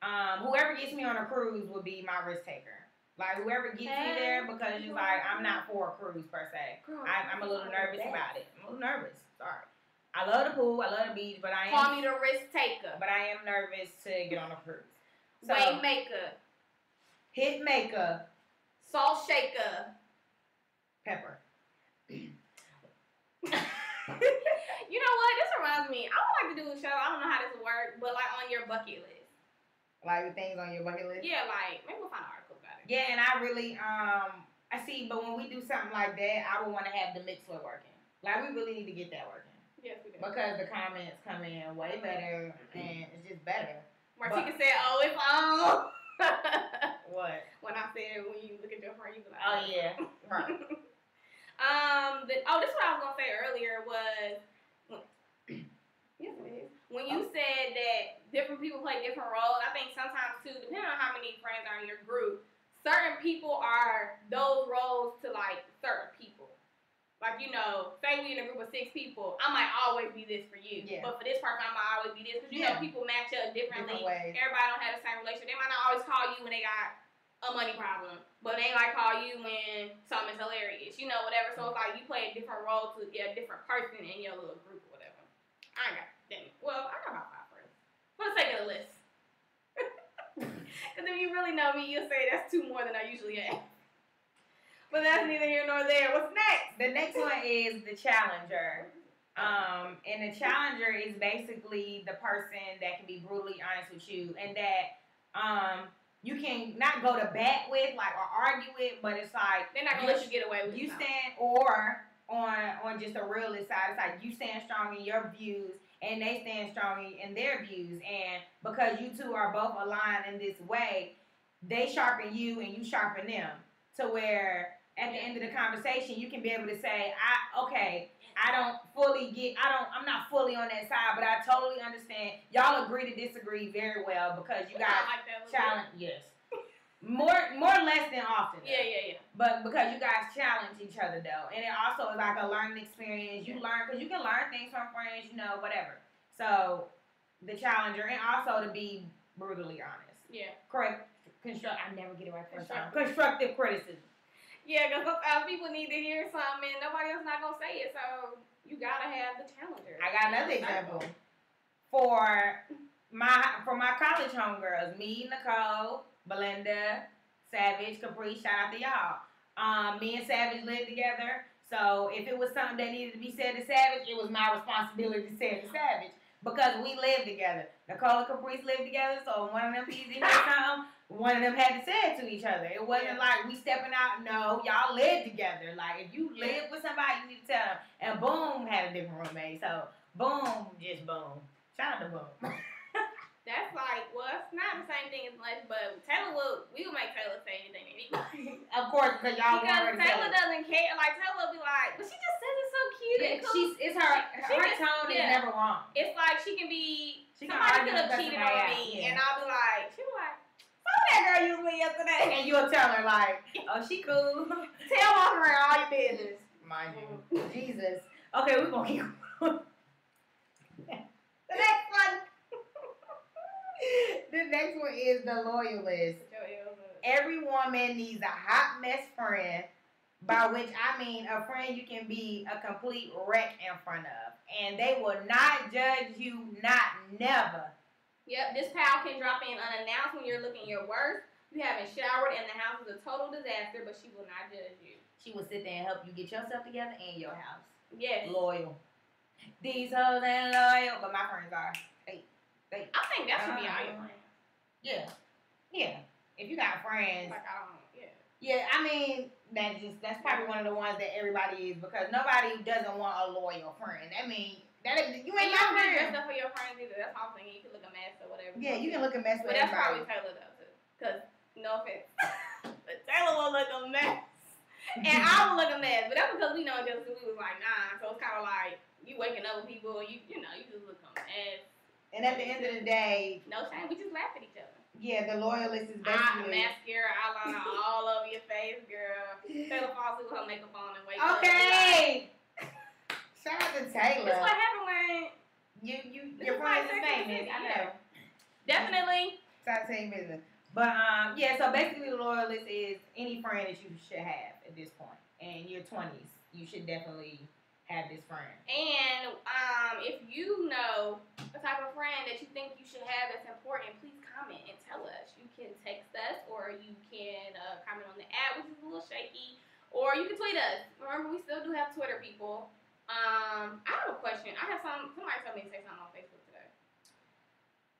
whoever gets me on a cruise would be my risk taker. Like, whoever gets me there, because it's like, I'm not for a cruise per se. I'm a little nervous about it. I'm a little nervous. Sorry. I love the pool. I love the beach, but I am. Call me the risk taker. But I am nervous to get on a cruise. So, wave maker. Hit maker. Salt shaker. Pepper. You know what? This reminds me. I would like to do a show. I don't know how this will work, but like on your bucket list. Like things on your bucket list? Yeah, like maybe we'll find an article about it. Yeah, and I really I see, but when we do something like that, I would want to have the mixer working. Like, we really need to get that working. Yes, we do. Because the comments come in way better and it's just better. Martika said, "Oh, it's on." What? When I said when you look at your friend, you be like, "Oh yeah, right." This is what I was gonna say earlier was, yes, it is. When you said that different people play different roles, I think sometimes too, depending on how many friends are in your group, certain people are those roles to like certain people. Like, you know, say we in a group of 6 people, I might always be this for you. Yeah. But for this person, I might always be this. Because, you know, people match up differently. Different ways. Everybody don't have the same relationship. They might not always call you when they got a money problem. But they might call you when something's hilarious. You know, whatever. So it's like you play a different role to a different person in your little group or whatever. I ain't got I got about 5 friends. For the sake of the list. Because if you really know me, you'll say that's 2 more than I usually have. But that's neither here nor there. What's next? The next one is the challenger. And the challenger is basically the person that can be brutally honest with you and that you can not go to bat with, like, or argue with, but it's like they're not gonna let you get away with it. You stand, or on just a realist side, it's like you stand strong in your views and they stand strong in their views, and because you two are both aligned in this way, they sharpen you and you sharpen them to where at the end of the conversation, you can be able to say, I'm not fully on that side, but I totally understand. Y'all agree to disagree very well because you guys challenge, yes. More less than often. Though. Yeah. But because you guys challenge each other, though. And it also is like a learning experience. You learn, because you can learn things from friends, you know, whatever. So, the challenger, and also to be brutally honest. Yeah. Correct. I never get it right first time. Constructive criticism. Yeah, because people need to hear something and nobody else not going to say it, so you got to have the challenger. I got another example. For my college homegirls, me, Nicole, Belinda, Savage, Capri, shout out to y'all. Me and Savage lived together, so if it was something that needed to be said to Savage, it was my responsibility to say it to Savage because we lived together. Nicole and Caprice lived together, so one of them needed to hear something. One of them had to say it to each other. It wasn't like we stepping out. No, y'all lived together. Like, if you live with somebody, you need to tell them. And Boom had a different roommate. So, Boom, just Boom. Shout out to Boom. That's like, well, it's not the same thing as much, but we will make Taylor say anything to anybody. Of course, because y'all want her to Taylor doesn't care. Like, Taylor will be like, but she just says it so cute. Yeah, her tone is never wrong. It's like she can be, somebody could have cheated on me, and I'll be like, that girl used me yesterday. And you'll tell her, like, oh, she cool. Tell walk around all your business. Mind you. Jesus. Okay, we're going to keep going. The next one. The next one is the loyalist. Every woman needs a hot mess friend, by which I mean a friend you can be a complete wreck in front of. And they will not judge you, never. Yep, this pal can drop in unannounced when you're looking your worst. You haven't showered and the house is a total disaster, but she will not judge you. She will sit there and help you get yourself together and your house. Yes. Loyal. These hoes ain't loyal, but my friends are. Hey. I think that should be all your friends. Yeah. Yeah. If you got friends. Like, I don't, yeah. Yeah, I mean, that's probably one of the ones that everybody is, because nobody doesn't want a loyal friend. I mean, You ain't my friend. Dress up for your friends either. That's all I'm saying. You can look a mess or whatever. Yeah, you can look a mess for everybody. But that's everybody. probably Taylor though too. Cause no offense, but Taylor will look a mess, and I will look a mess. But that's because we know each other. So we was like, nah. So it's kind of like you waking up with people. You know, you just look a mess. And at the end of the day, no shame. We just laugh at each other. Yeah, the loyalist is basically mascara, eyeliner all over your face, girl. Taylor falls asleep with her makeup on and wake up. Okay. Shout out to Taylor. That's what happened when your friend is famous. I know. Definitely. Shout out to your business. But yeah. So basically, the loyalist is any friend that you should have at this point. In your 20s, you should definitely have this friend. And if you know the type of friend that you think you should have that's important, please comment and tell us. You can text us or you can comment on the app, which is a little shaky, or you can tweet us. Remember, we still do have Twitter, people. I have a question. I have somebody told me to say something on Facebook today.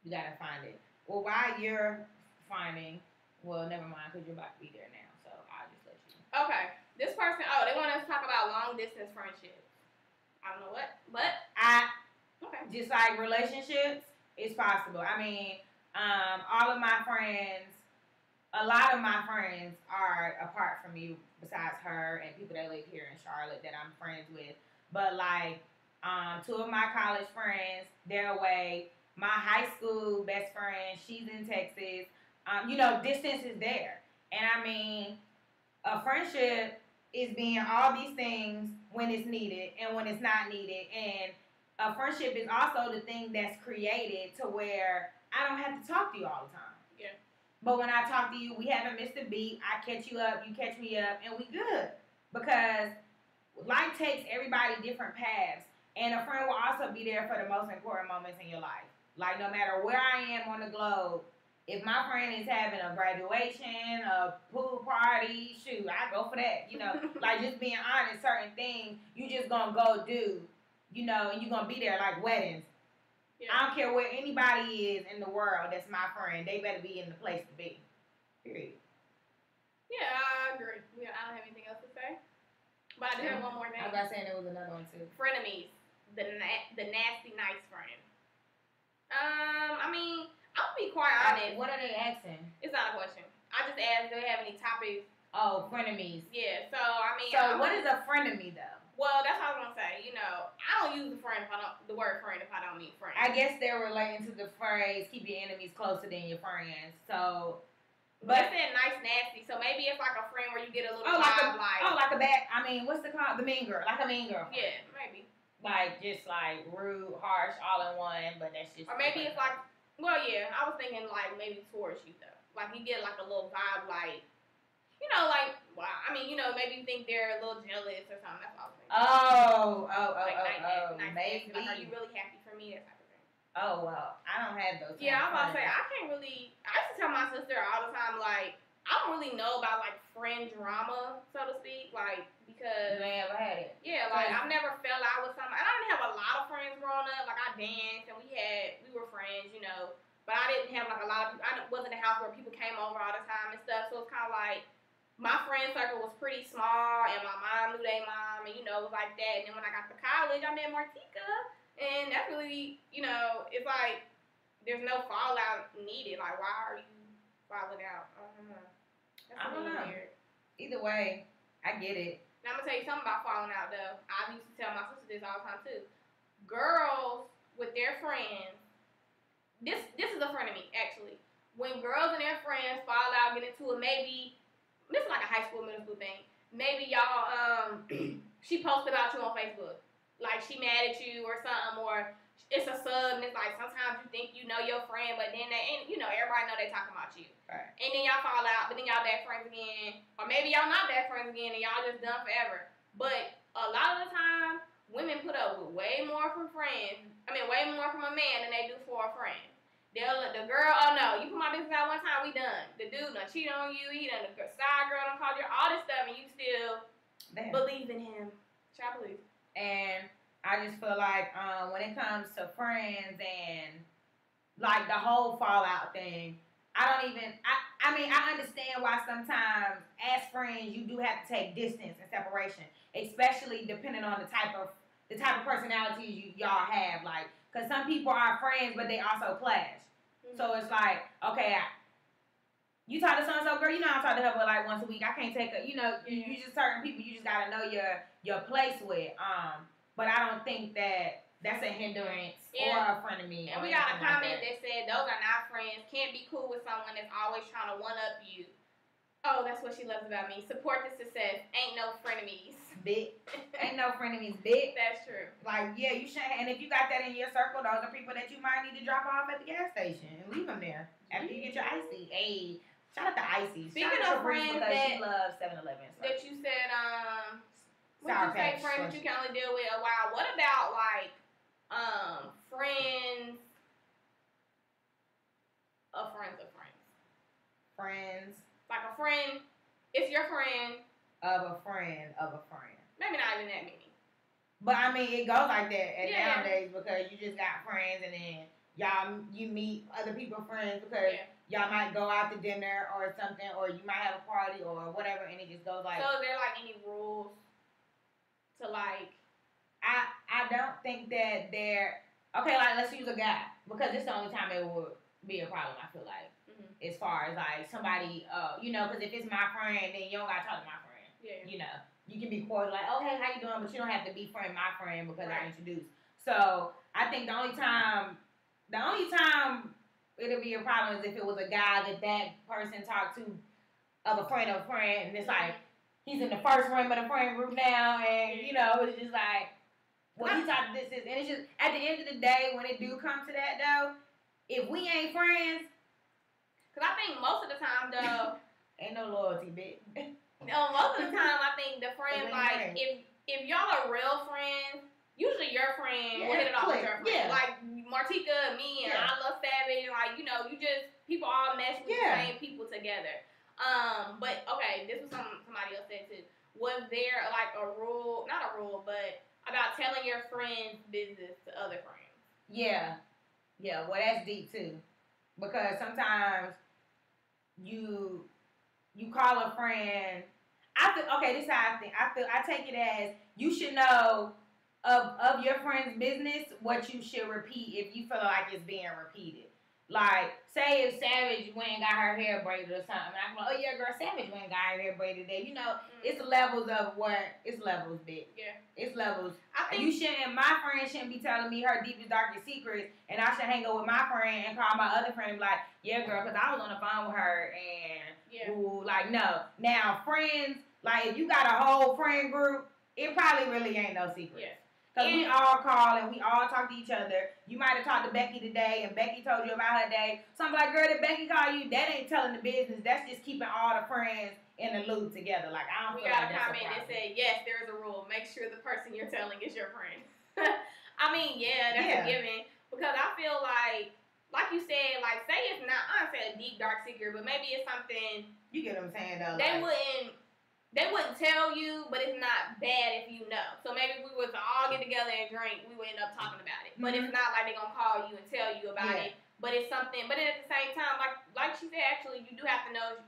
You gotta find it. Well, while you're finding, well, never mind, because you're about to be there now, so I'll just let you. Okay. This person, they want us to talk about long distance friendships. I don't know what, but okay. Just like relationships, it's possible. I mean, all of my friends, a lot of my friends are apart from me besides her and people that live here in Charlotte that I'm friends with. But like, 2 of my college friends, they're away. My high school best friend, she's in Texas. Distance is there. And I mean, a friendship is being all these things when it's needed and when it's not needed. And a friendship is also the thing that's created to where I don't have to talk to you all the time. Yeah. But when I talk to you, we haven't missed a beat. I catch you up, you catch me up, and we good. Because life takes everybody different paths. And a friend will also be there for the most important moments in your life. Like, no matter where I am on the globe, if my friend is having a graduation, a pool party, shoot, I go for that. Like just being honest, certain things you just gonna go do, and you're gonna be there like weddings. Yeah. I don't care where anybody is in the world that's my friend, they better be in the place to be. Period. Yeah, I agree. Yeah, I don't have anything else to say. But I do have one more thing. I was about to say there was another one too. Frenemies. The nasty nice friend. I mean, I'll be quite honest. What are they asking? It's not a question. I just asked, do they have any topics? Oh, frenemies. Yeah, so, I mean. So, what is a frenemy, though? Well, that's what I was going to say. I don't use the word friend if I don't mean friend. I guess they're relating to the phrase, keep your enemies closer than your friends. So. But they said nice, nasty. So, maybe it's like a friend where you get a little vibe like a bad, what's the called? The mean girl. Like a mean girl. Yeah, maybe. Like, just like rude, harsh, all in one, but that's just. Or maybe it's like. Well, yeah, I was thinking, like, maybe towards you, though. Like, you get, like, a little vibe, like, maybe you think they're a little jealous or something. That's all I was thinking. Maybe. Like, are you really happy for me? That type of thing. Oh, well, I don't have those. Yeah, I'm about to say, I used to tell my sister all the time, like, I don't really know about, like, friend drama, so to speak, like, because. You ain't ever had it. Yeah, like, I've never fell out with somebody. And I didn't have a lot of friends growing up. Like, I danced, and we were friends, But I didn't have, like, a lot of people. I wasn't in a house where people came over all the time and stuff. So it's kind of like, my friend circle was pretty small, and my mom knew their mom, and, it was like that. And then when I got to college, I met Martika. And that's really, it's like, there's no fallout needed. Like, why are you falling out? I don't know. That's I don't know. Weird. Either way, I get it. Now, I'm going to tell you something about falling out, though. I used to tell my sister this all the time, too. Girls with their friends, this is a friend of me, actually. When girls and their friends fall out, get into it, maybe, this is like a high school, middle school thing. Maybe y'all, she posted about you on Facebook. Like, she mad at you or something, or it's a sub, and it's like, sometimes you think you know your friend, but then everybody know they talking about you. Right. And then y'all fall out, but then y'all back friends again. Or maybe y'all not back friends again, and y'all just done forever. But a lot of the time, women put up with way more from way more from a man than they do for a friend. The girl, oh no, you put my business out one time, we done. The dude done cheat on you, he done, the side girl done called you, all this stuff, and you still believe in him. I believe. And I just feel like when it comes to friends and like the whole fallout thing, I understand why sometimes as friends you do have to take distance and separation, especially depending on the type of the type of personalities y'all have. Like, because some people are friends, but they also clash. Mm-hmm. So it's like, okay, you talk to so-and-so, girl, you know I talk to her but like once a week. I can't take a, you know, you just certain people you just gotta know your place with. But I don't think that's a hindrance or a frenemy. And we got a comment that said those are not friends. Can't be cool with someone that's always trying to one up you. Oh, that's what she loves about me. Support the success. Ain't no frenemies. Bitch. Ain't no frenemies, bitch. That's true. Like, yeah, you shouldn't. And if you got that in your circle, those are people that you might need to drop off at the gas station and leave them there after you get your icy. Hey, shout out to Icy. Speaking of friends that she loves 7-Eleven. So. That you said, what Sour did you say, friends that you can only deal with a while? What about like friends of friends of friends? Friends. Like a friend, it's your friend. Of a friend of a friend. Maybe not even that many. But I mean, it goes like that nowadays because you just got friends and then you meet other people's friends because y'all might go out to dinner or something or you might have a party or whatever and it just goes like. So is there like any rules to like? I don't think that they're okay. Like let's use a guy because it's the only time it would be a problem. I feel like. As far as like somebody, you know, because if it's my friend, then you don't gotta talk to my friend. Yeah. You know, you can be cordial, like, oh hey, how you doing? But you don't have to be my friend because I introduced. So I think the only time it'll be a problem is if it was a guy that person talked to of a friend, and it's like he's in the first ring of the friend group now, and you know, it's just like, well, he talked to this, and it's just at the end of the day when it do come to that though, if we ain't friends. Cause I think most of the time though, ain't no loyalty, bitch. No, most of the time I think the friends like if y'all are real friends, usually your friend will hit it off with your friend. Yeah. Like Martika, me, and I Love Savage, like you know, people all mesh with the same people together. But okay, this was somebody else said too. Was there like a rule? Not a rule, but about telling your friends' business to other friends? Yeah. Well, that's deep too. Because sometimes you call a friend. This is how I think. I take it as you should know of your friend's business what you should repeat if you feel like it's being repeated. Like, say if Savage went and got her hair braided or something, and I'm like, oh yeah, girl, Savage went and got her hair braided today. You know, it's levels of it's levels, bitch. Yeah. It's levels. I think my friend shouldn't be telling me her deepest, darkest secrets, and I should hang out with my friend and call my other friend and be like, yeah, girl, because I was on the phone with her, and, ooh, like, no. Now, friends, like, if you got a whole friend group, it probably really ain't no secret. Yeah. Because we all call and we all talk to each other. You might have talked to Becky today and Becky told you about her day. So I'm like, girl, did Becky call you? That ain't telling the business. That's just keeping all the friends in the loop together. Like, I don't feel like that's a problem. We got a comment that said, yes, there's a rule. Make sure the person you're telling is your friend. I mean, that's a given. Because I feel like you said, like, say it's not, I don't say a deep, dark secret, but maybe it's something. You get what I'm saying, though. They wouldn't tell you, but it's not bad if you know. So maybe if we was to all get together and drink, we would end up talking about it. But it's not like they're going to call you and tell you about it. But it's something, but at the same time, like she said, actually, you do have to know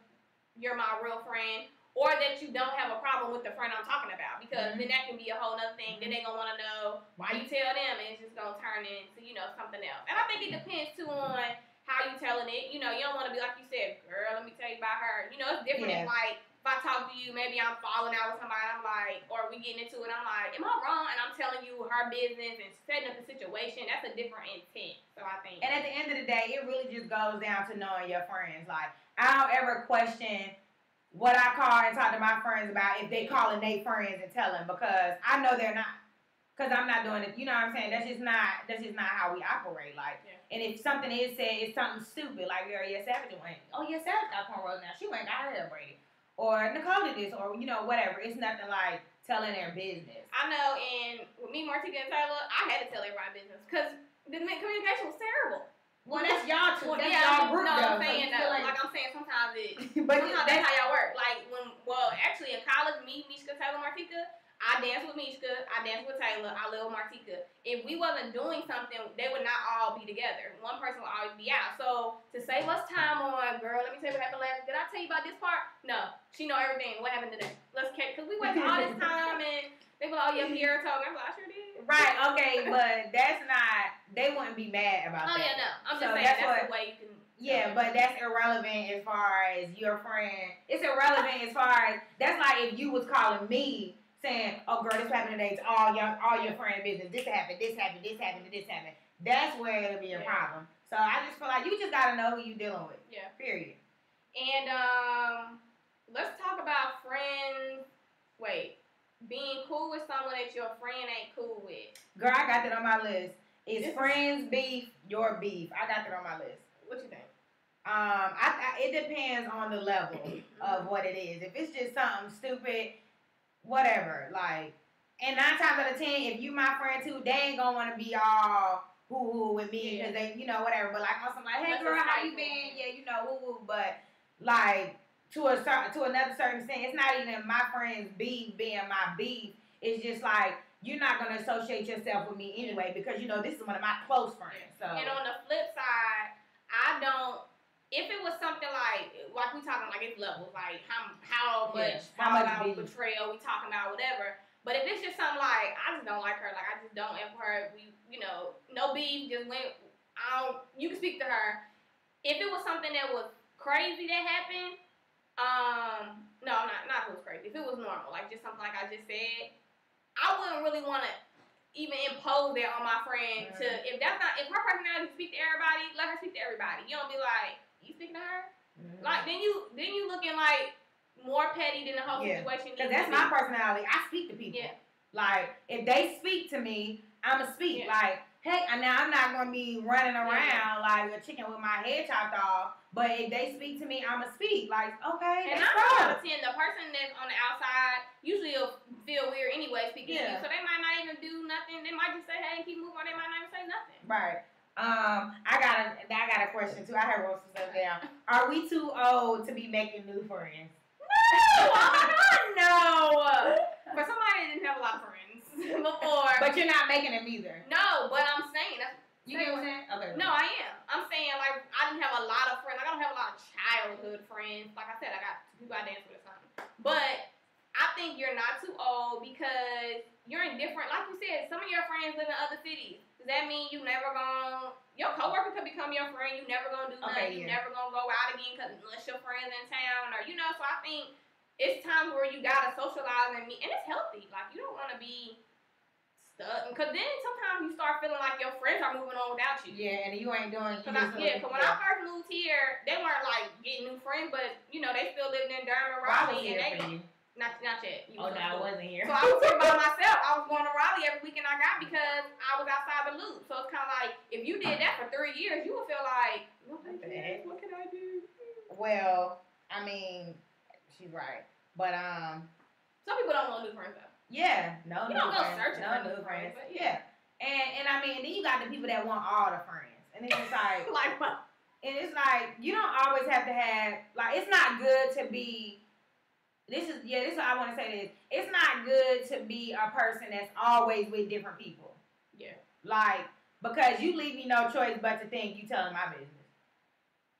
you're my real friend or that you don't have a problem with the friend I'm talking about. Because then that can be a whole other thing. Then they're going to want to know why you tell them and it's just going to turn into, you know, something else. And I think it depends, too, on how you telling it. You know, you don't want to be like you said, girl, let me tell you about her. You know, it's different if, like, if I talk to you, maybe I'm falling out with somebody, I'm like, or we getting into it, I'm like, am I wrong? And I'm telling you her business and setting up the situation, that's a different intent. So I think. And at the end of the day, it really just goes down to knowing your friends. Like, I don't ever question what I call and talk to my friends about if they calling their friends and telling because I know they're not. Because I'm not doing it. You know what I'm saying? That's just not how we operate. Like, and if something is said, it's something stupid. Like, Savage went, oh, yeah, Savage got cornrows now. She went got her hair braided. Or Nicole did this, or, you know, whatever. It's nothing like telling their business. I know, and with me, Martika, and Taylor, I had to tell everybody business because the communication was terrible. Well, that's y'all too. That's y'all group, though. I'm saying that. Like I'm saying, sometimes that's how y'all work. Like, actually, in college, me, Mishka, Taylor, Martika, I danced with Mishka, I danced with Taylor, I lived with Martika. If we wasn't doing something, they would not all be together. One person would always be out. So, to save us time on, girl, let me tell you what happened last. Did I tell you about this part? No. She know everything. What happened today? Let's catch, because we wasted all this time, and they were like, oh, yeah, Pierre told me. I'm like, I sure did. Right, okay, but that's not, they wouldn't be mad about that. Oh, yeah, no. I'm just So saying that's the way you can. Yeah, but that's irrelevant as far as your friend. It's irrelevant as far as, that's like if you was calling me saying, oh, girl, this happened today to all your friend business. This happened, this happened, this happened, this happened. That's where it'll be a problem. So I just feel like you just got to know who you dealing with. Yeah. Period. And let's talk about friends. Wait. Being cool with someone that your friend ain't cool with. Girl, I got that on my list. Is friends beef your beef? I got that on my list. What you think? It depends on the level of what it is. If it's just something stupid, whatever. Like, and 9 times out of 10, if you my friend too, they ain't gonna want to be all hoo with me because they, whatever. But like, on something like, hey girl, how you been? Yeah, woo. But like, to another certain extent, it's not even my friend's beef being my beef. It's just like, you're not gonna associate yourself with me anyway because this is one of my close friends. So. And on the flip side, I don't. If it was something like we talking like it's levels, like how much betrayal we talking about, whatever. But if it's just something like I just don't like her, like I just don't ever her, no beef, just went. You can speak to her. If it was something that was crazy that happened, no, not if it was crazy. If it was normal, like just something like I just said, I wouldn't really want to even impose that on my friend. If her personality speak to everybody, let her speak to everybody. You don't be like. You speaking to her? Like then you looking like more petty than the whole situation. Because that's my personality. I speak to people. Yeah. Like if they speak to me, I'ma speak. Yeah. Like, hey, now I'm not gonna be running around like a chicken with my head chopped off. But if they speak to me, I'ma speak. Like, okay. And I'm pretend the person that's on the outside usually will feel weird anyway speaking to you. So they might not even do nothing. They might just say, hey, keep moving on. They might not even say nothing. Right. I got a question too. I had wrote some stuff down. Are we too old to be making new friends? No! Oh my God, no! For somebody that didn't have a lot of friends before. But you're not making them either. No, but I'm saying that's. You get what I'm saying? Okay. No, I am. I'm saying like I didn't have a lot of friends. Like I don't have a lot of childhood friends. Like I said, I got people I dance with or something. But I think you're not too old because you're in different. Like you said, some of your friends live in other cities. Does that mean you never gonna, your coworker could become your friend, you never gonna do nothing, you never gonna go out again unless your friend's in town, or so I think it's times where you gotta socialize and meet, and it's healthy, like you don't wanna be stuck, because then sometimes you start feeling like your friends are moving on without you. Yeah, and you ain't doing, because when I first moved here, they weren't like getting new friends, but they still living in Durham, Raleigh, and they Not yet. No, I wasn't here. So I was here by myself. I was going to Raleigh every weekend I got because I was outside the loop. So it's kind of like, if you did that for 3 years, you would feel like, what can I do? Well, I mean, she's right. But, some people don't want new friends, though. Yeah. No you new don't friends. go searching for new friends. But yeah. And I mean, then you got the people that want all the friends. And it's just like. Like what? And it's like, you don't always have to have, like, it's not good to be. This is what I want to say this. It's not good to be a person that's always with different people. Yeah. Like, because you leave me no choice but to think you telling my business.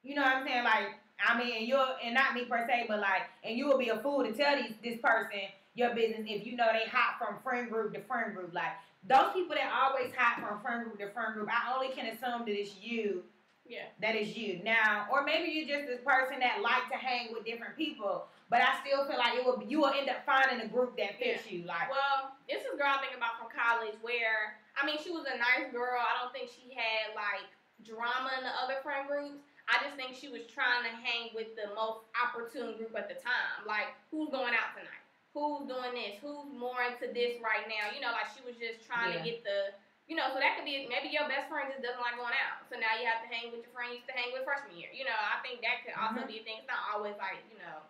You know what I'm saying? Like, I mean, and not me per se, but like, and you will be a fool to tell this person your business if you know they hop from friend group to friend group. Like, those people that always hop from friend group to friend group, I only can assume that it's you. Yeah. That is you. Now, or maybe you're just this person that like to hang with different people. But I still feel like you will end up finding a group that fits you. Like, well, this is a girl I think about from college where, I mean, she was a nice girl. I don't think she had, like, drama in the other friend groups. I just think she was trying to hang with the most opportune group at the time. Like, who's going out tonight? Who's doing this? Who's more into this right now? Like, she was just trying to get the, so that could be, maybe your best friend just doesn't like going out. So now you have to hang with your friend you used to hang with freshman year. I think that could also be a thing. It's not always like,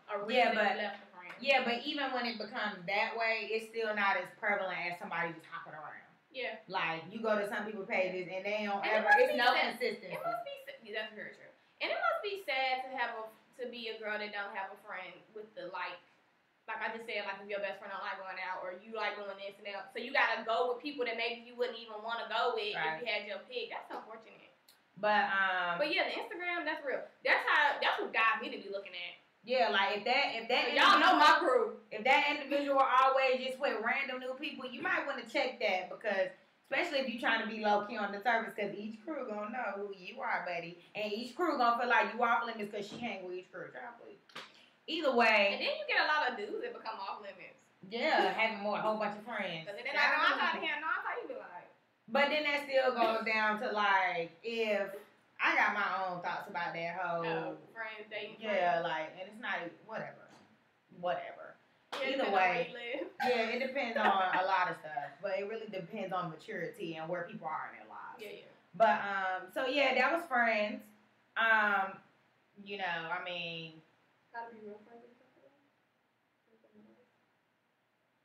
a reason you left a friend. Yeah, but even when it becomes that way, it's still not as prevalent as somebody just hopping around. Yeah. Like, you go to some people's pages and they don't it's no consistency. It must be, that's very true. And it must be sad to be a girl that don't have a friend with the, like I just said, like, if your best friend don't like going out or you like doing this and that. So you got to go with people that maybe you wouldn't even want to go with if you had your pick. That's unfortunate. But yeah, the Instagram, that's real. That's what got me to be looking at Yeah, like if that Y'all know my crew. If that individual always just with random new people, you might want to check that because especially if you're trying to be low key on the surface, because each crew gonna know who you are, buddy, and each crew gonna feel like you off limits because she hang with each crew. Either way, and then you get a lot of dudes that become off limits. Yeah, having a whole bunch of friends. Because they're like, no, I'm talking to him. No, I'm talking to you. Like. But then that still goes down to like if I got my own thoughts about that whole friends dating. Yeah, like, and it's not whatever. Yeah, either way, yeah, it depends on a lot of stuff, but it really depends on maturity and where people are in their lives. Yeah. But so yeah, that was Friends. You know, I mean, gotta be real friends.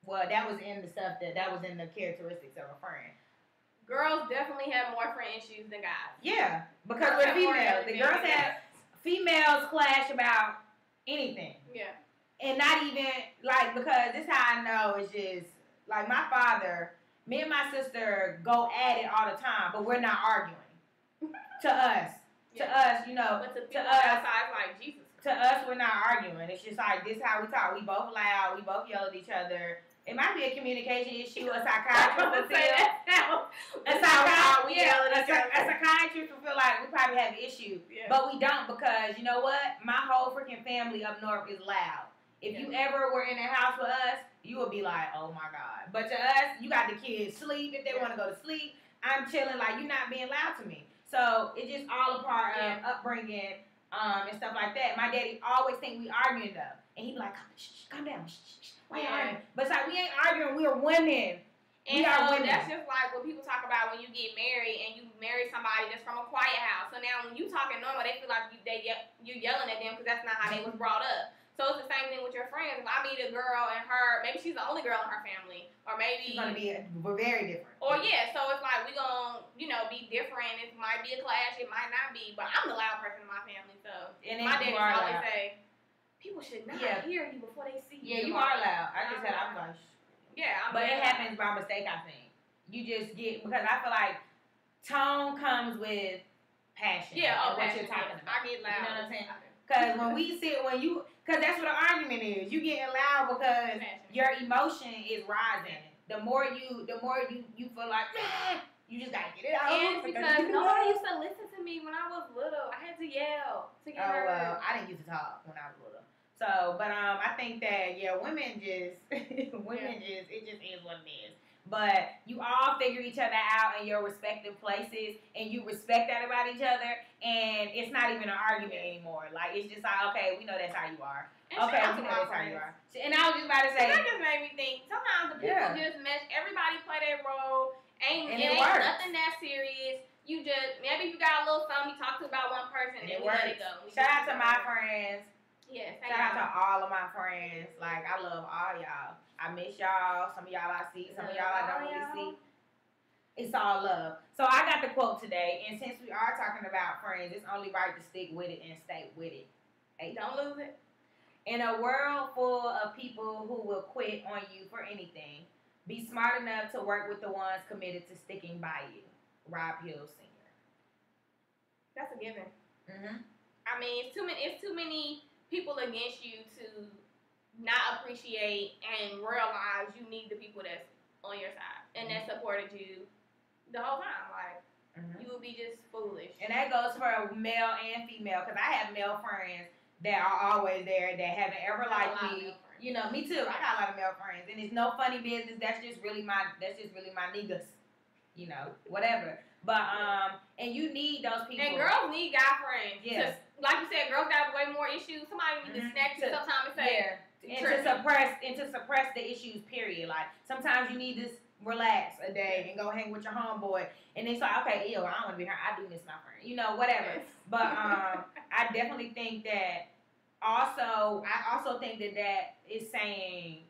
Well, that was in the stuff that was in the characteristics of a friend. Girls definitely have more friend issues than guys. Yeah, because we're females. The girls have females clash about anything. Yeah. And not even, like, because this is how I know it's just, like, my father, me and my sister go at it all the time, but we're not arguing. To us. Yeah. To us, you know. But to us, outside, like, Jesus. To us, we're not arguing. It's just like, this is how we talk. We both loud. We both yell at each other. It might be a communication issue. A psychiatrist will feel. A psychiatrist will feel like we probably have an issue. Yeah. But we don't because, you know what? My whole freaking family up north is loud. If you ever were in a house with us, you would be like, oh my God. But to us, you got the kids sleep if they want to go to sleep. I'm chilling like you're not being loud to me. So it's just all a part of upbringing and stuff like that. My daddy always think we arguing though. And he'd be like, calm down. Why you arguing? But it's like we ain't arguing, we are women. And so that's just like what people talk about when you get married and you marry somebody that's from a quiet house. So now when you talking normal, they feel like you're yelling at them because that's not how they was brought up. So it's the same thing with your friends. If I meet a girl and maybe she's the only girl in her family, or maybe she's gonna be very different. Or so it's like we gonna be different. It might be a clash, it might not be, but I'm the loud person in my family. So and my daddy always say, people should not hear you before they see you. Yeah, you are loud. I just said I'm like. Yeah, but it happens by mistake. I think you just get because I feel like tone comes with passion. Yeah, what you're talking about. I get loud. You know what I'm saying? Because because that's what an argument is. You getting loud because your emotion is rising. The more you feel like you just gotta get it out. And because nobody used to listen to me when I was little. I had to yell to get heard. Well, I didn't used to talk when I was little. So, but I think that women just it just is what it is. But you all figure each other out in your respective places, and you respect that about each other, and it's not even an argument anymore. Like it's just like, okay, we know that's how you are. And okay, we know that's how you are. And I was just about to say that just made me think. Sometimes the people just mesh. Everybody play their role. It ain't nothing that serious. You just maybe you got a little something you talk to about one person, and then we let it go. Shout out to my friends. Yes. Shout out to all of my friends. Like, I love all y'all. I miss y'all. Some of y'all I see. Some of y'all I don't really see. It's all love. So I got the quote today. And since we are talking about friends, it's only right to stick with it and stay with it. Hey, don't lose it. In a world full of people who will quit on you for anything, be smart enough to work with the ones committed to sticking by you. Rob Hill Sr. That's a given. Mm-hmm. I mean, it's too many people against you to not appreciate and realize you need the people that's on your side and that supported you the whole time. Like, you would be just foolish. And that goes for male and female, because I have male friends that are always there that haven't ever liked me. You know, me too. I got a lot of male friends, and it's no funny business. That's just really my niggas. You know, whatever. But and you need those people. And girls need guy friends. Yeah. Like you said, girls got way more issues. Somebody need to snatch you sometimes and say, and to suppress the issues. Period. Like sometimes you need to relax a day and go hang with your homeboy, and it's like, okay, I don't want to be here. I do miss my friend. You know, whatever. Yes. But I definitely think that. I also think that is saying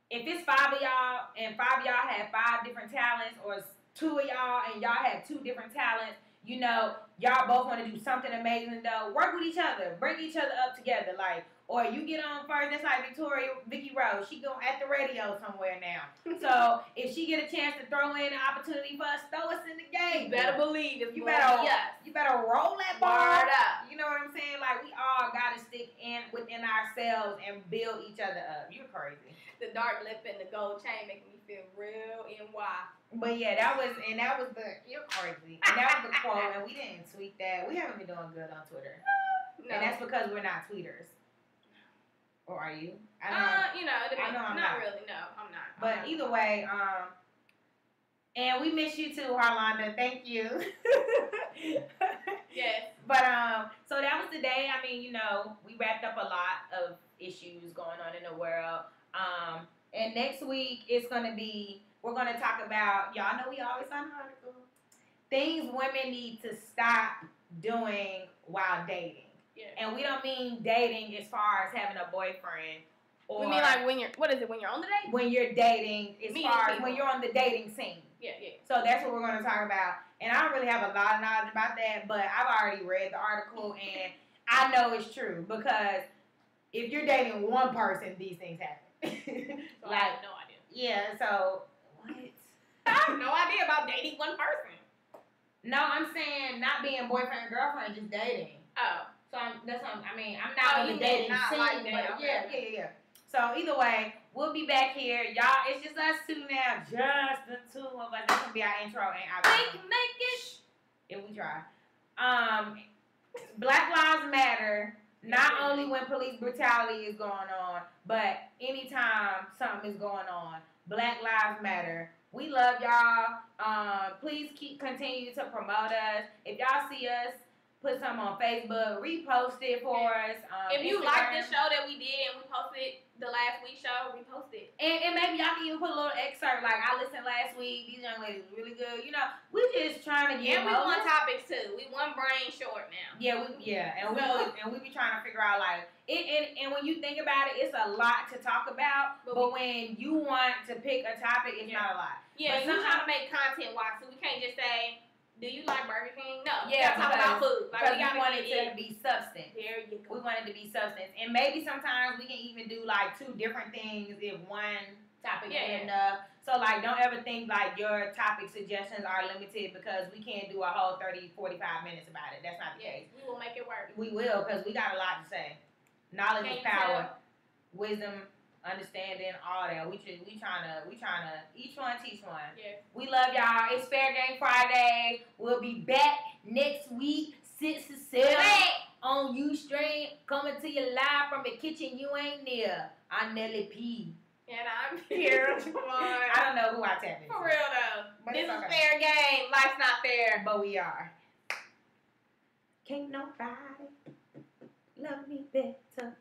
if it's 5 of y'all and 5 of y'all have 5 different talents, or 2 of y'all and y'all have 2 different talents, you know, y'all both want to do something amazing though, work with each other, bring each other up together. Like, Or you get on first, that's like Vicky Rose. She go at the radio somewhere now. So if she get a chance to throw in an opportunity for us, throw us in the game. You better believe it. You better roll that ball. Word up. You know what I'm saying? Like, we all gotta stick within ourselves and build each other up. You're crazy. The dark lip and the gold chain making me feel real NY. But yeah, that was you're crazy. And that was the quote, and we didn't tweet that. We haven't been doing good on Twitter. No. And that's because we're not tweeters. Or are you? I'm not really. No, I'm not. But either way, and we miss you too, Harlonda. Thank you. Yes. But so that was the day. I mean, you know, we wrapped up a lot of issues going on in the world. And next week we're gonna talk about, y'all know we always on the article, things women need to stop doing while dating. Yeah. And we don't mean dating as far as having a boyfriend. Or we mean like when you're on the date? When you're dating, as far as when you're on the dating scene. Yeah. So that's what we're going to talk about. And I don't really have a lot of knowledge about that, but I've already read the article, and I know it's true, because if you're dating one person, these things happen. So I have no idea. Yeah, so, what? I have no idea about dating one person. No, I'm saying not being boyfriend and girlfriend, just dating. Oh. So I'm not in the dating scene, like that. but Okay. yeah. So either way, we'll be back here. Y'all, it's just us two now. Just the two of us. That's gonna be our intro and outro. We can make it. If we try. Black Lives Matter, not only when police brutality is going on, but anytime something is going on. Black Lives Matter. We love y'all. Please continue to promote us. If y'all see us, put something on Facebook, repost it for us. If you Instagram. like the show that we did and we posted the last week's show, repost it. And maybe y'all can even put a little excerpt, like, I listened last week, these young ladies were really good. You know, we just trying to get And we want topics too. We one brain short now. And we be trying to figure out, like, and when you think about it, it's a lot to talk about, but when you want to pick a topic, it's not a lot. Yeah, but we're trying to make content wise, so we can't just say, do you like Burger King? No. Yeah, we gotta talk about food. Like, we want it to be substance. There you go. We want it to be substance. And maybe sometimes we can even do, like, 2 different things if one topic ain't enough. So, like, don't ever think, like, your topic suggestions are limited because we can't do a whole 30, 45 minutes about it. That's not the case. We will make it work. We will, because we got a lot to say. Knowledge is power. Wisdom, understanding, all that. We trying to each one teach one. Yeah. We love y'all. It's Fair Game Friday. We'll be back next week, 6 to 7 on Ustream, coming to you live from the kitchen you ain't near. I'm Nelly P. And I'm here. I don't know who I tapped into. For real though. But this it's is okay. fair game. Life's not fair. But we are. Can't nobody love me better.